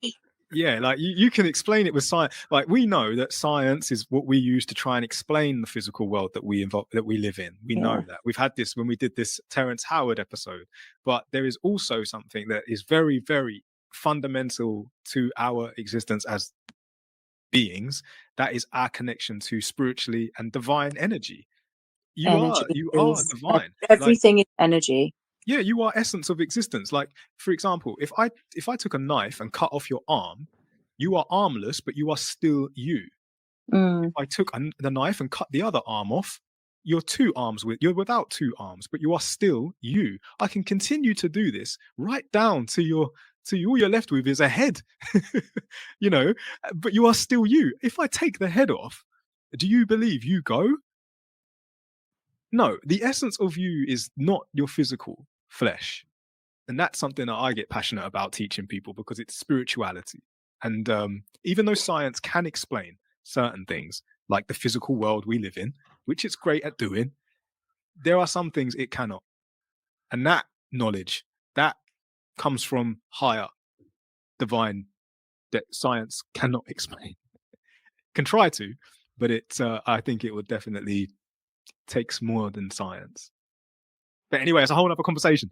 Yeah, like you can explain it with science. Like, we know that science is what we use to try and explain the physical world that we live in. We know that. We've had this when we did this Terrence Howard episode. But there is also something that is very, very fundamental to our existence as beings. That is our connection to spiritually and divine energy. You are divine. Everything is energy. Yeah, you are essence of existence. Like, for example, if I took a knife and cut off your arm, you are armless, but you are still you. If I took the knife and cut the other arm off, you're you're without two arms, but you are still you. I can continue to do this right down to all you're left with is a head, but you are still you. If I take the head off, do you believe you go? No, the essence of you is not your physical flesh. And that's something that I get passionate about teaching people, because it's spirituality. And even though science can explain certain things, like the physical world we live in, which it's great at doing, there are some things it cannot. And that knowledge, that comes from higher divine, that science cannot explain. Can try to, but I think it would definitely takes more than science. But anyway, it's a whole other conversation.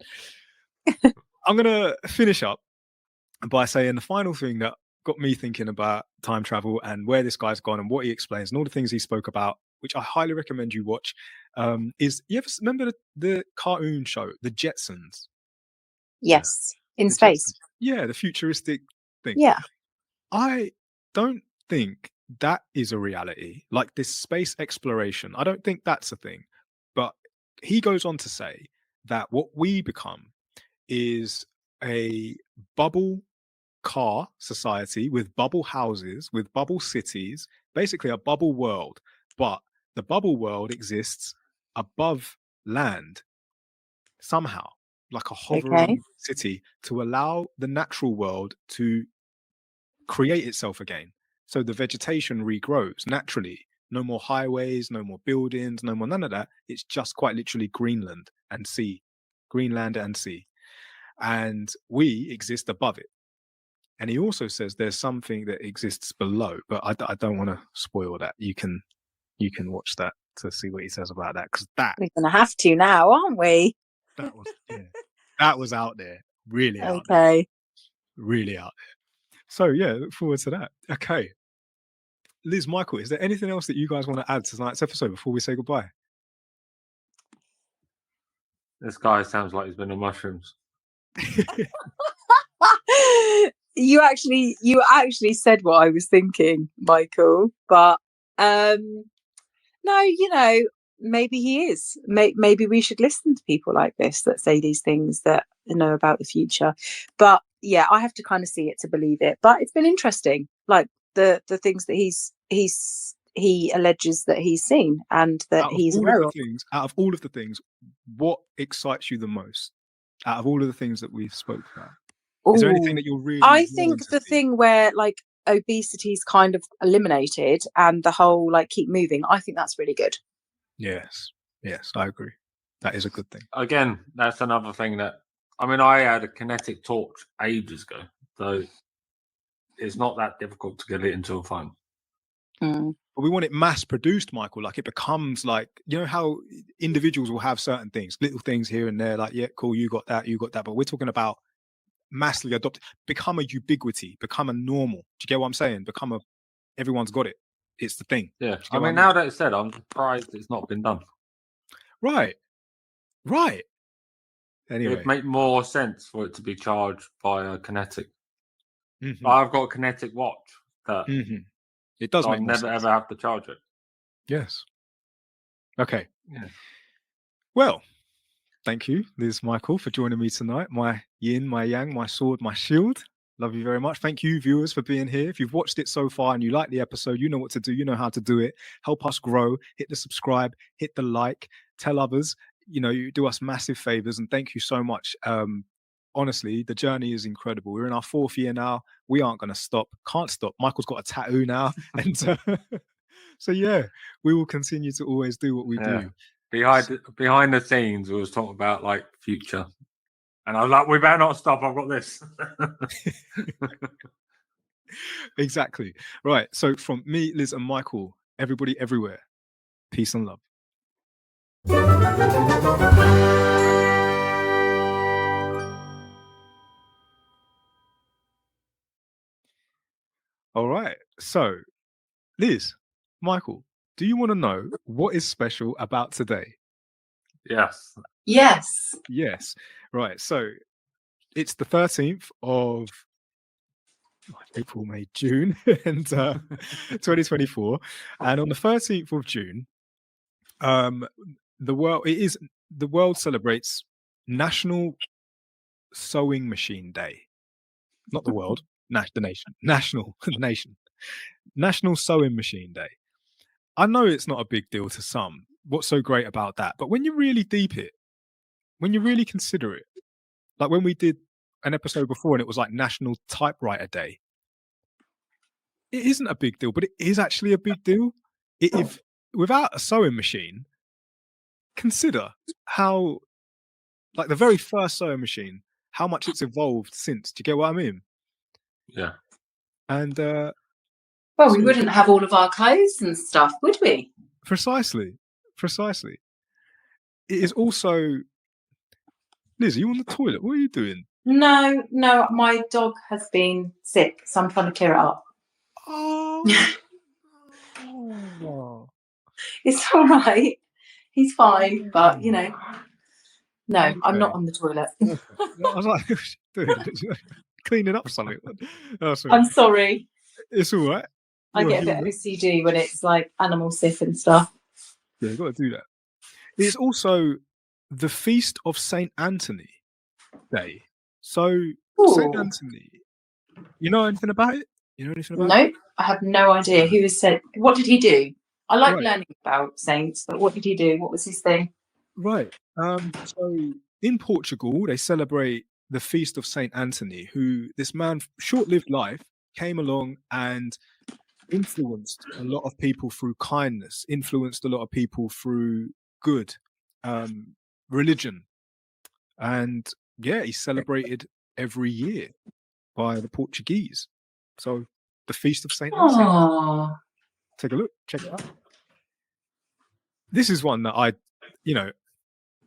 I'm gonna finish up by saying the final thing that got me thinking about time travel and where this guy's gone and what he explains and all the things he spoke about, which I highly recommend you watch, is, you ever remember the cartoon show, The Jetsons? Yes, in space. Jetsons. Yeah, the futuristic thing. Yeah. I don't think that is a reality. Like, this space exploration, I don't think that's a thing. But he goes on to say that what we become is a bubble car society with bubble houses, with bubble cities, basically a bubble world. But the bubble world exists above land somehow, like a hovering city, to allow the natural world to create itself again. So the vegetation regrows naturally. No more highways, no more buildings, no more none of that. It's just quite literally Greenland and sea. And we exist above it. And he also says there's something that exists below, but I don't want to spoil that. You can watch that to see what he says about that, because that we're gonna have to now, aren't we? That was that was out there. Really out there. Okay. Really out there. So yeah, look forward to that. Okay. Liz, Michael, is there anything else that you guys want to add to tonight's episode before we say goodbye? This guy sounds like he's been on mushrooms. You actually said what I was thinking, Michael. But no, maybe he is. Maybe we should listen to people like this that say these things that know about the future. But yeah, I have to kind of see it to believe it. But it's been interesting, like the things that he alleges that he's seen and that he's aware of. Out of all of the things, what excites you the most? Out of all of the things that we've spoke about, is there anything that you're really? I think the thing where like obesity is kind of eliminated and the whole like keep moving. I think that's really good. Yes, I agree. That is a good thing. Again, that's another thing that I had a kinetic torch ages ago, so it's not that difficult to get it into a phone. But we want it mass produced, Michael. Like it becomes like, how individuals will have certain things, little things here and there, like, yeah, cool, you got that. But we're talking about massively adopted, become a ubiquity, become a normal. Do you get what I'm saying? Everyone's got it. It's the thing. Yeah. Now that it's said, I'm surprised it's not been done. Right. Anyway. It'd make more sense for it to be charged by a kinetic. I've got a kinetic watch that it does make never sense. Ever have to charge it. Yes. Okay. Yeah. Well, thank you, Liz, Michael, for joining me tonight. My yin, my yang, my sword, my shield. Love you very much. Thank you, viewers, for being here. If you've watched it so far and you like the episode, you know what to do. You know how to do it. Help us grow. Hit the subscribe. Hit the like. Tell others. You do us massive favors. And thank you so much. Honestly, the journey is incredible. We're in our 4th year now. We aren't going to stop. Can't stop. Michael's got a tattoo now. And so, yeah, we will continue to always do what we do. Behind the scenes, we was talking about like future. And I was like, we better not stop. I've got this. Exactly. Right. So from me, Liz and Michael, everybody everywhere, peace and love. All right. So, Liz, Michael, do you want to know what is special about today? Yes. Yes. Right. So it's the 13th of April, May, June, and 2024. And on the 13th of June, the world celebrates National Sewing Machine Day. Not the world, the nation. National Sewing Machine Day. I know it's not a big deal to some. What's so great about that? But when you really deep it, when you really consider it, like when we did an episode before and it was like National Typewriter Day, it isn't a big deal, but it is actually a big deal. If without a sewing machine, consider how, like the very first sewing machine, how much it's evolved since. Do you get what I mean? Yeah. we And wouldn't have all of our clothes and stuff, would we? Precisely. It is also, Liz, are you on the toilet? What are you doing? No, my dog has been sick, so I'm trying to clear it up. Oh. It's all right. He's fine, but no, I'm not on the toilet. I was like, cleaning up something. Oh, I'm sorry. It's all right. I get a bit OCD when it's like animal sick and stuff. Yeah, you've got to do that. It's also the Feast of Saint Anthony Day. So, Saint Anthony, you know anything about it? Nope, I have no idea. What did he do? I like learning about saints, but what did he do? What was his thing? Right. So in Portugal, they celebrate the Feast of Saint Anthony, who this man, short-lived life, came along and influenced a lot of people through kindness, influenced a lot of people through good religion. And yeah, he's celebrated every year by the Portuguese. So the Feast of Saint Anthony. Take a look, check it out. This is one that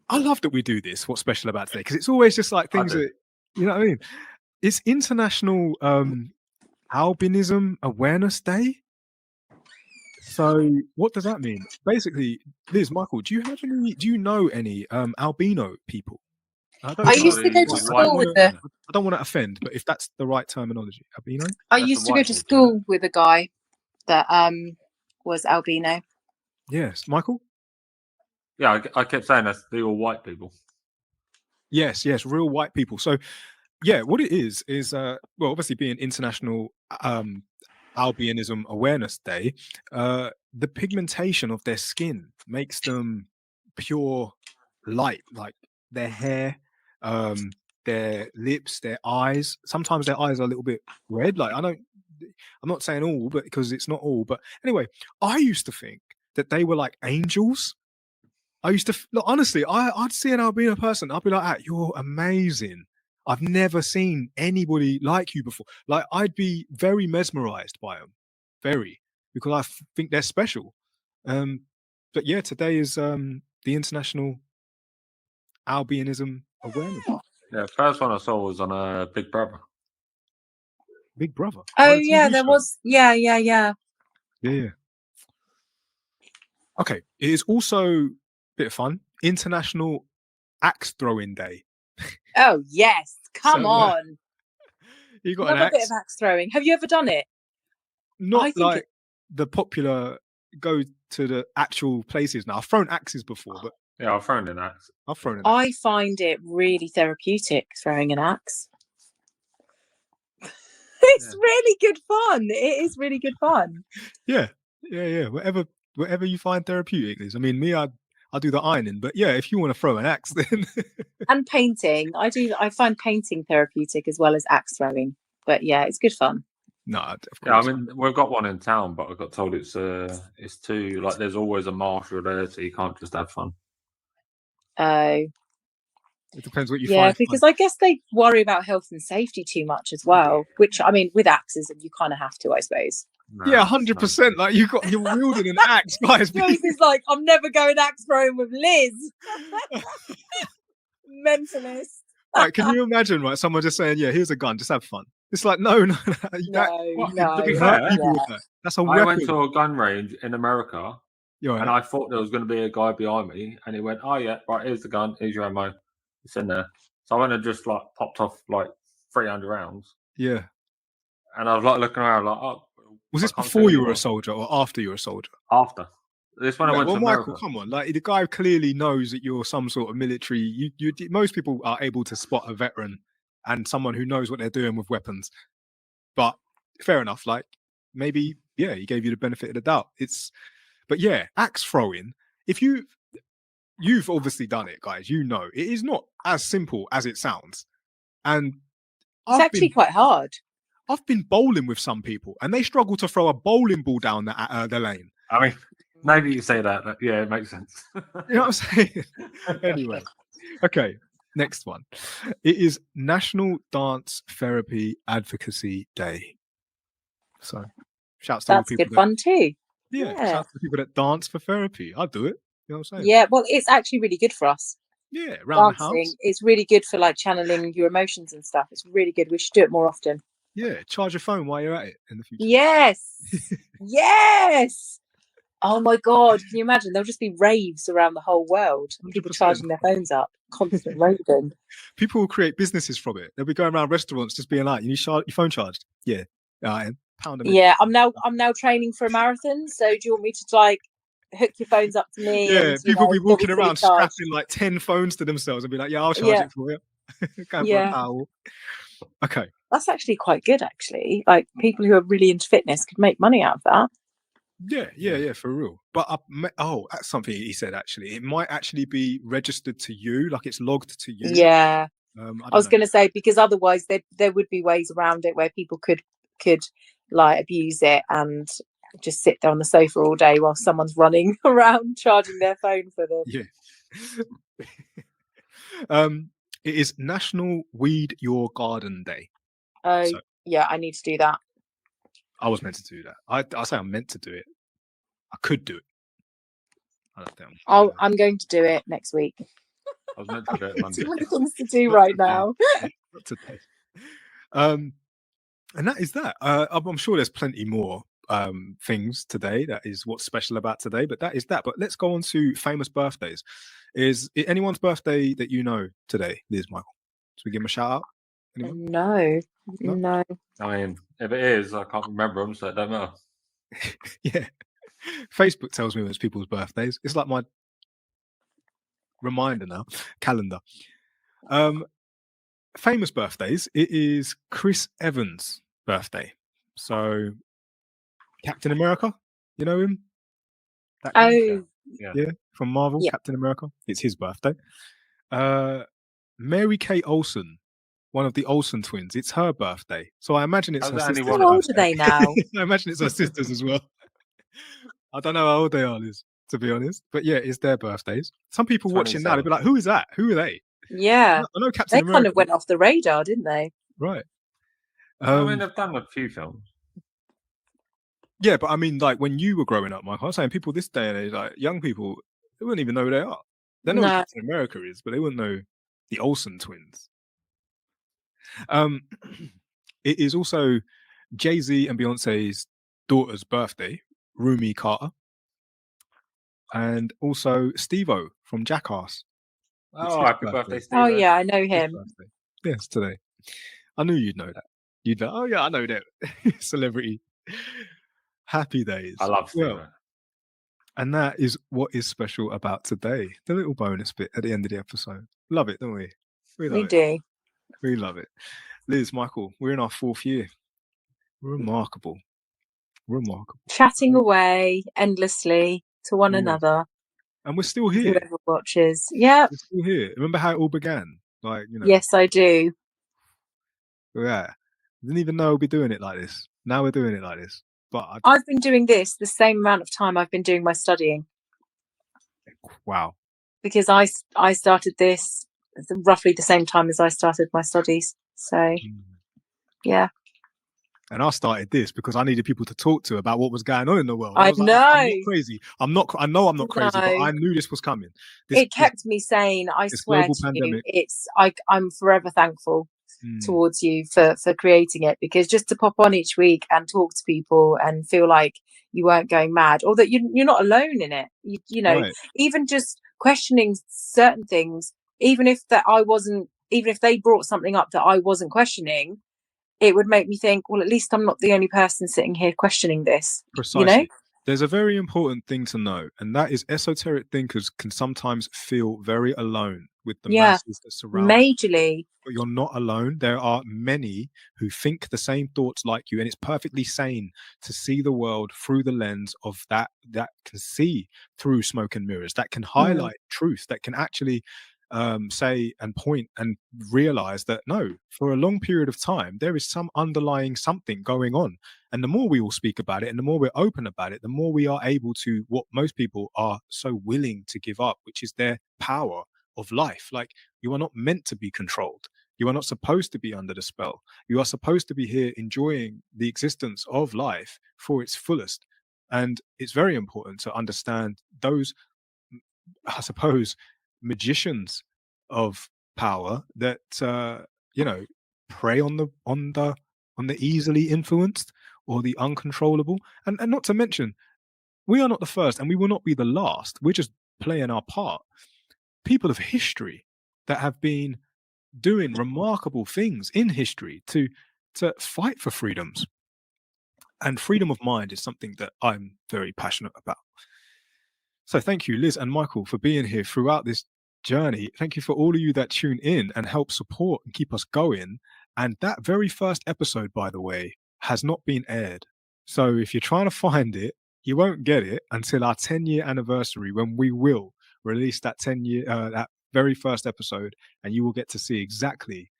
I love that we do this. What's special about today? Because it's always just like things do. that, you know what I mean? It's International Albinism Awareness Day. So what does that mean? Basically, Liz, Michael, do you know any albino people? I used to go to school with I don't want to offend, but if that's the right terminology, albino. I used to go to school with a guy that was albino. Yes, Michael. Yeah, I kept saying that's the all white people. Yes, real white people. So, yeah, what it is well, obviously being International Albinism Awareness Day, the pigmentation of their skin makes them pure light, like their hair, their lips, their eyes. Sometimes their eyes are a little bit red. Like I'm not saying all, but because it's not all. But anyway, I used to think that they were like angels. I used to look, honestly, I'd see an albino person, I'd be like, ah, you're amazing. I've never seen anybody like you before. Like I'd be very mesmerized by them, because I think they're special. But yeah, today is the International Albinism Awareness. Yeah, first one I saw was on Big Brother. Big Brother. Oh yeah, there was. Yeah. Okay, it is also a bit of fun. International Axe Throwing Day. Oh yes, come on. You got Another bit of axe throwing. Have you ever done it? Not like the popular go to the actual places now. I've thrown axes before, but yeah, I've thrown an axe. I find it really therapeutic throwing an axe. It's really good fun. It is really good fun. Yeah. Whatever you find therapeutic is. I mean, me, I do the ironing, but yeah, if you want to throw an axe, then and painting. I find painting therapeutic as well as axe throwing. But yeah, it's good fun. No, of course. Yeah, I mean, we've got one in town, but I got told it's too like there's always a marshal there, so you can't just have fun. It depends what you find. Yeah, because I guess they worry about health and safety too much as well. Which I mean, with axes, you kind of have to, I suppose. No, yeah, 100%. Like you're wielding an axe, guys. Liz is like, I'm never going axe throwing with Liz. Mentalist. Right, can you imagine, right? Someone just saying, "Yeah, here's a gun, just have fun." It's like, no. To be fair, that's a I weapon. went to a gun range in America, right. And I thought there was going to be a guy behind me, and he went, "Oh yeah, right, here's the gun, here's your ammo, it's in there." So I went and just like popped off like 300 rounds. Yeah. And I was like looking around, like, oh. Was this before you were a soldier or after you were a soldier? After. This when I went to America. Michael, come on, like the guy clearly knows that you're some sort of military. Most people are able to spot a veteran and someone who knows what they're doing with weapons. But fair enough, like maybe, yeah, he gave you the benefit of the doubt. But yeah, axe throwing. If you've obviously done it, guys, you know it is not as simple as it sounds, and it's actually quite hard. I've been bowling with some people, and they struggle to throw a bowling ball down the lane. I mean, maybe you say that. Yeah, it makes sense. You know what I'm saying? Anyway, okay. Next one. It is National Dance Therapy Advocacy Day. So, shouts to all people. That's good fun too. Yeah, shouts to people that dance for therapy. I'd do it. You know what I'm saying? Yeah, well, it's actually really good for us. Yeah, around the house. It's really good for like channeling your emotions and stuff. It's really good. We should do it more often. Yeah, charge your phone while you're at it in the future. Yes. Yes. Oh my God. Can you imagine? There'll just be raves around the whole world. People 100%. charging their phones up. Constant raving. People will create businesses from it. They'll be going around restaurants just being like, you need your phone charged? Yeah. Pound a minute. Yeah, I'm now training for a marathon. So do you want me to like hook your phones up to me? Yeah, and, people will be walking around strapping like 10 phones to themselves and be like, yeah, I'll charge it for you. Going for a towel. Okay. That's actually quite good, actually. Like people who are really into fitness could make money out of that. Yeah, for real. But that's something he said. Actually, it might actually be registered to you, like it's logged to you. Yeah, I was going to say, because otherwise there would be ways around it where people could like abuse it and just sit there on the sofa all day while someone's running around charging their phone for them. Yeah. It is National Weed Your Garden Day. Oh, yeah, I need to do that. I was meant to do that. I say I'm meant to do it. I could do it. I'm going to do it next week. I was meant to do it Monday. Too many things to do right now. Not today. And that is that. I'm sure there's plenty more things today. That is what's special about today. But that is that. But let's go on to famous birthdays. Is it anyone's birthday that you know today, Liz, Michael? Should we give them a shout out? Anyone? No. I mean, if it is, I can't remember them, so it don't matter. Yeah. Facebook tells me when it's people's birthdays. It's like my reminder now, calendar. Famous birthdays. It is Chris Evans' birthday. So Captain America, you know him? That guy? Yeah, from Marvel, Yeah. Captain America. It's his birthday. Mary Kate Olsen, one of the Olsen twins. It's her birthday. So I imagine it's her sister's How old are they now? I imagine it's her sisters as well. I don't know how old they are, Liz, to be honest. But yeah, it's their birthdays. Some people watching now, they'll be like, who is that? Who are they? Yeah. I know Captain They America. kind of went off the radar, didn't they? Right. I mean, they've done a few films. Yeah, but I mean, like when you were growing up, Michael, I was saying people this day and age, like young people, they wouldn't even know who they are. They know what Captain America is, but they wouldn't know the Olsen twins. It is also Jay-Z and Beyonce's daughter's birthday, Rumi Carter, and also Steve-O from Jackass. Oh, happy birthday, Steve. Oh yeah, I know him. Yes, today. I knew you'd know that. You'd be like, oh yeah, I know that. Celebrity. Happy days. I love Steve. And that is what is special about today. The little bonus bit at the end of the episode. Love it, don't we? We do. We love it. Liz, Michael, we're in our 4th year. Remarkable. Chatting away endlessly to one another. And we're still here. Whoever watches. Yeah. We're still here. Remember how it all began? Like, you know. Yes, I do. Yeah. Didn't even know we'd be doing it like this. Now we're doing it like this. But I've been doing this the same amount of time I've been doing my studying. Wow. Because I started this roughly the same time as I started my studies. So, yeah. And I started this because I needed people to talk to about what was going on in the world. I was like, know. I'm not crazy. I know I'm not crazy, but I knew this was coming. It kept me sane. I swear to you. I'm forever thankful towards you for creating it, because just to pop on each week and talk to people and feel like you weren't going mad, or that you're not alone in it. You know, right. Even just questioning certain things, even if they brought something up that I wasn't questioning, it would make me think, well, at least I'm not the only person sitting here questioning this. Precisely. You know? There's a very important thing to know, and that is esoteric thinkers can sometimes feel very alone with the masses that surround them. Majorly. But you're not alone. There are many who think the same thoughts like you, and it's perfectly sane to see the world through the lens of that can see through smoke and mirrors, that can highlight truth, that can actually say and point and realize that no, for a long period of time there is some underlying something going on, and the more we all speak about it and the more we're open about it, the more we are able to what most people are so willing to give up, which is their power of life. Like, you are not meant to be controlled. You are not supposed to be under the spell. You are supposed to be here enjoying the existence of life for its fullest. And it's very important to understand those, I suppose, magicians of power that prey on the easily influenced or the uncontrollable, and not to mention, we are not the first and we will not be the last. We're just playing our part. People of history that have been doing remarkable things in history to fight for freedoms, and freedom of mind is something that I'm very passionate about. So thank you, Liz and Michael, for being here throughout this journey. Thank you for all of you that tune in and help support and keep us going. And that very first episode, by the way, has not been aired. So if you're trying to find it, you won't get it until our 10-year anniversary, when we will release that that very first episode, and you will get to see exactly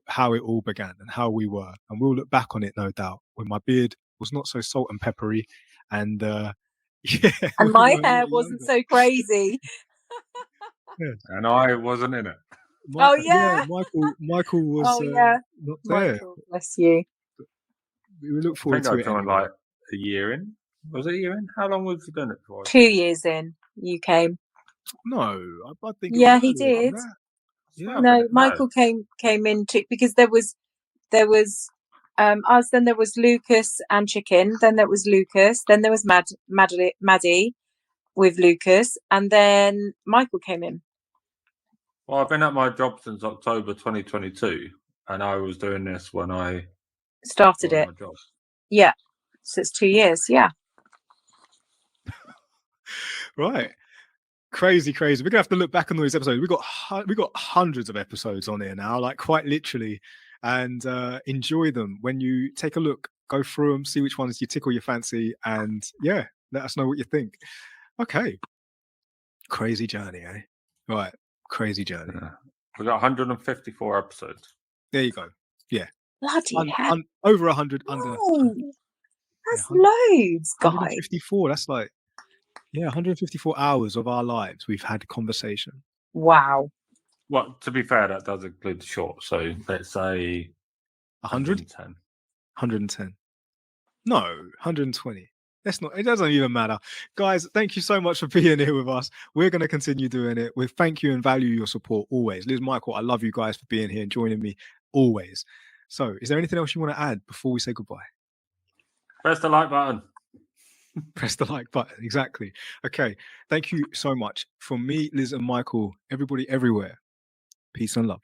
how it all began and how we were. And we'll look back on it, no doubt, when my beard was not so salt and peppery, and and my hair wasn't so crazy. And I wasn't in it. Michael was not there. Michael, bless you. We look forward to it. I like a year in. Was it a year in? How long was you done it for? 2 years in. You came. No, I think it Yeah, was he earlier than did. that. It's Yeah. not No, really- Michael came in too, because there was us, then there was Lucas and Chicken, then there was Lucas, then there was Maddie with Lucas, and then Michael came in. Well, I've been at my job since October 2022, and I was doing this when I Started got it. my job. Yeah. So it's 2 years. Yeah. Right. Crazy. We're gonna have to look back on those episodes. We got hundreds of episodes on here now, like quite literally, and enjoy them. When you take a look, go through them, see which ones you tickle your fancy, and yeah, let us know what you think. Okay. Crazy journey, eh? Right. Crazy journey. Yeah. We got 154 episodes. There you go. Yeah. Bloody hell. Over 100. Under. Whoa, that's 100 loads, guys. 154. That's like, yeah, 154 hours of our lives we've had conversation. Wow. Well, to be fair, that does include the short. So let's say 100? 110. 110. No, 120. That's not, it doesn't even matter. Guys, thank you so much for being here with us. We're going to continue doing it. We thank you and value your support always. Liz, Michael, I love you guys for being here and joining me always. So is there anything else you want to add before we say goodbye? Press the like button. Press the like button. Exactly. Okay. Thank you so much. From me, Liz and Michael, everybody everywhere. Peace and love.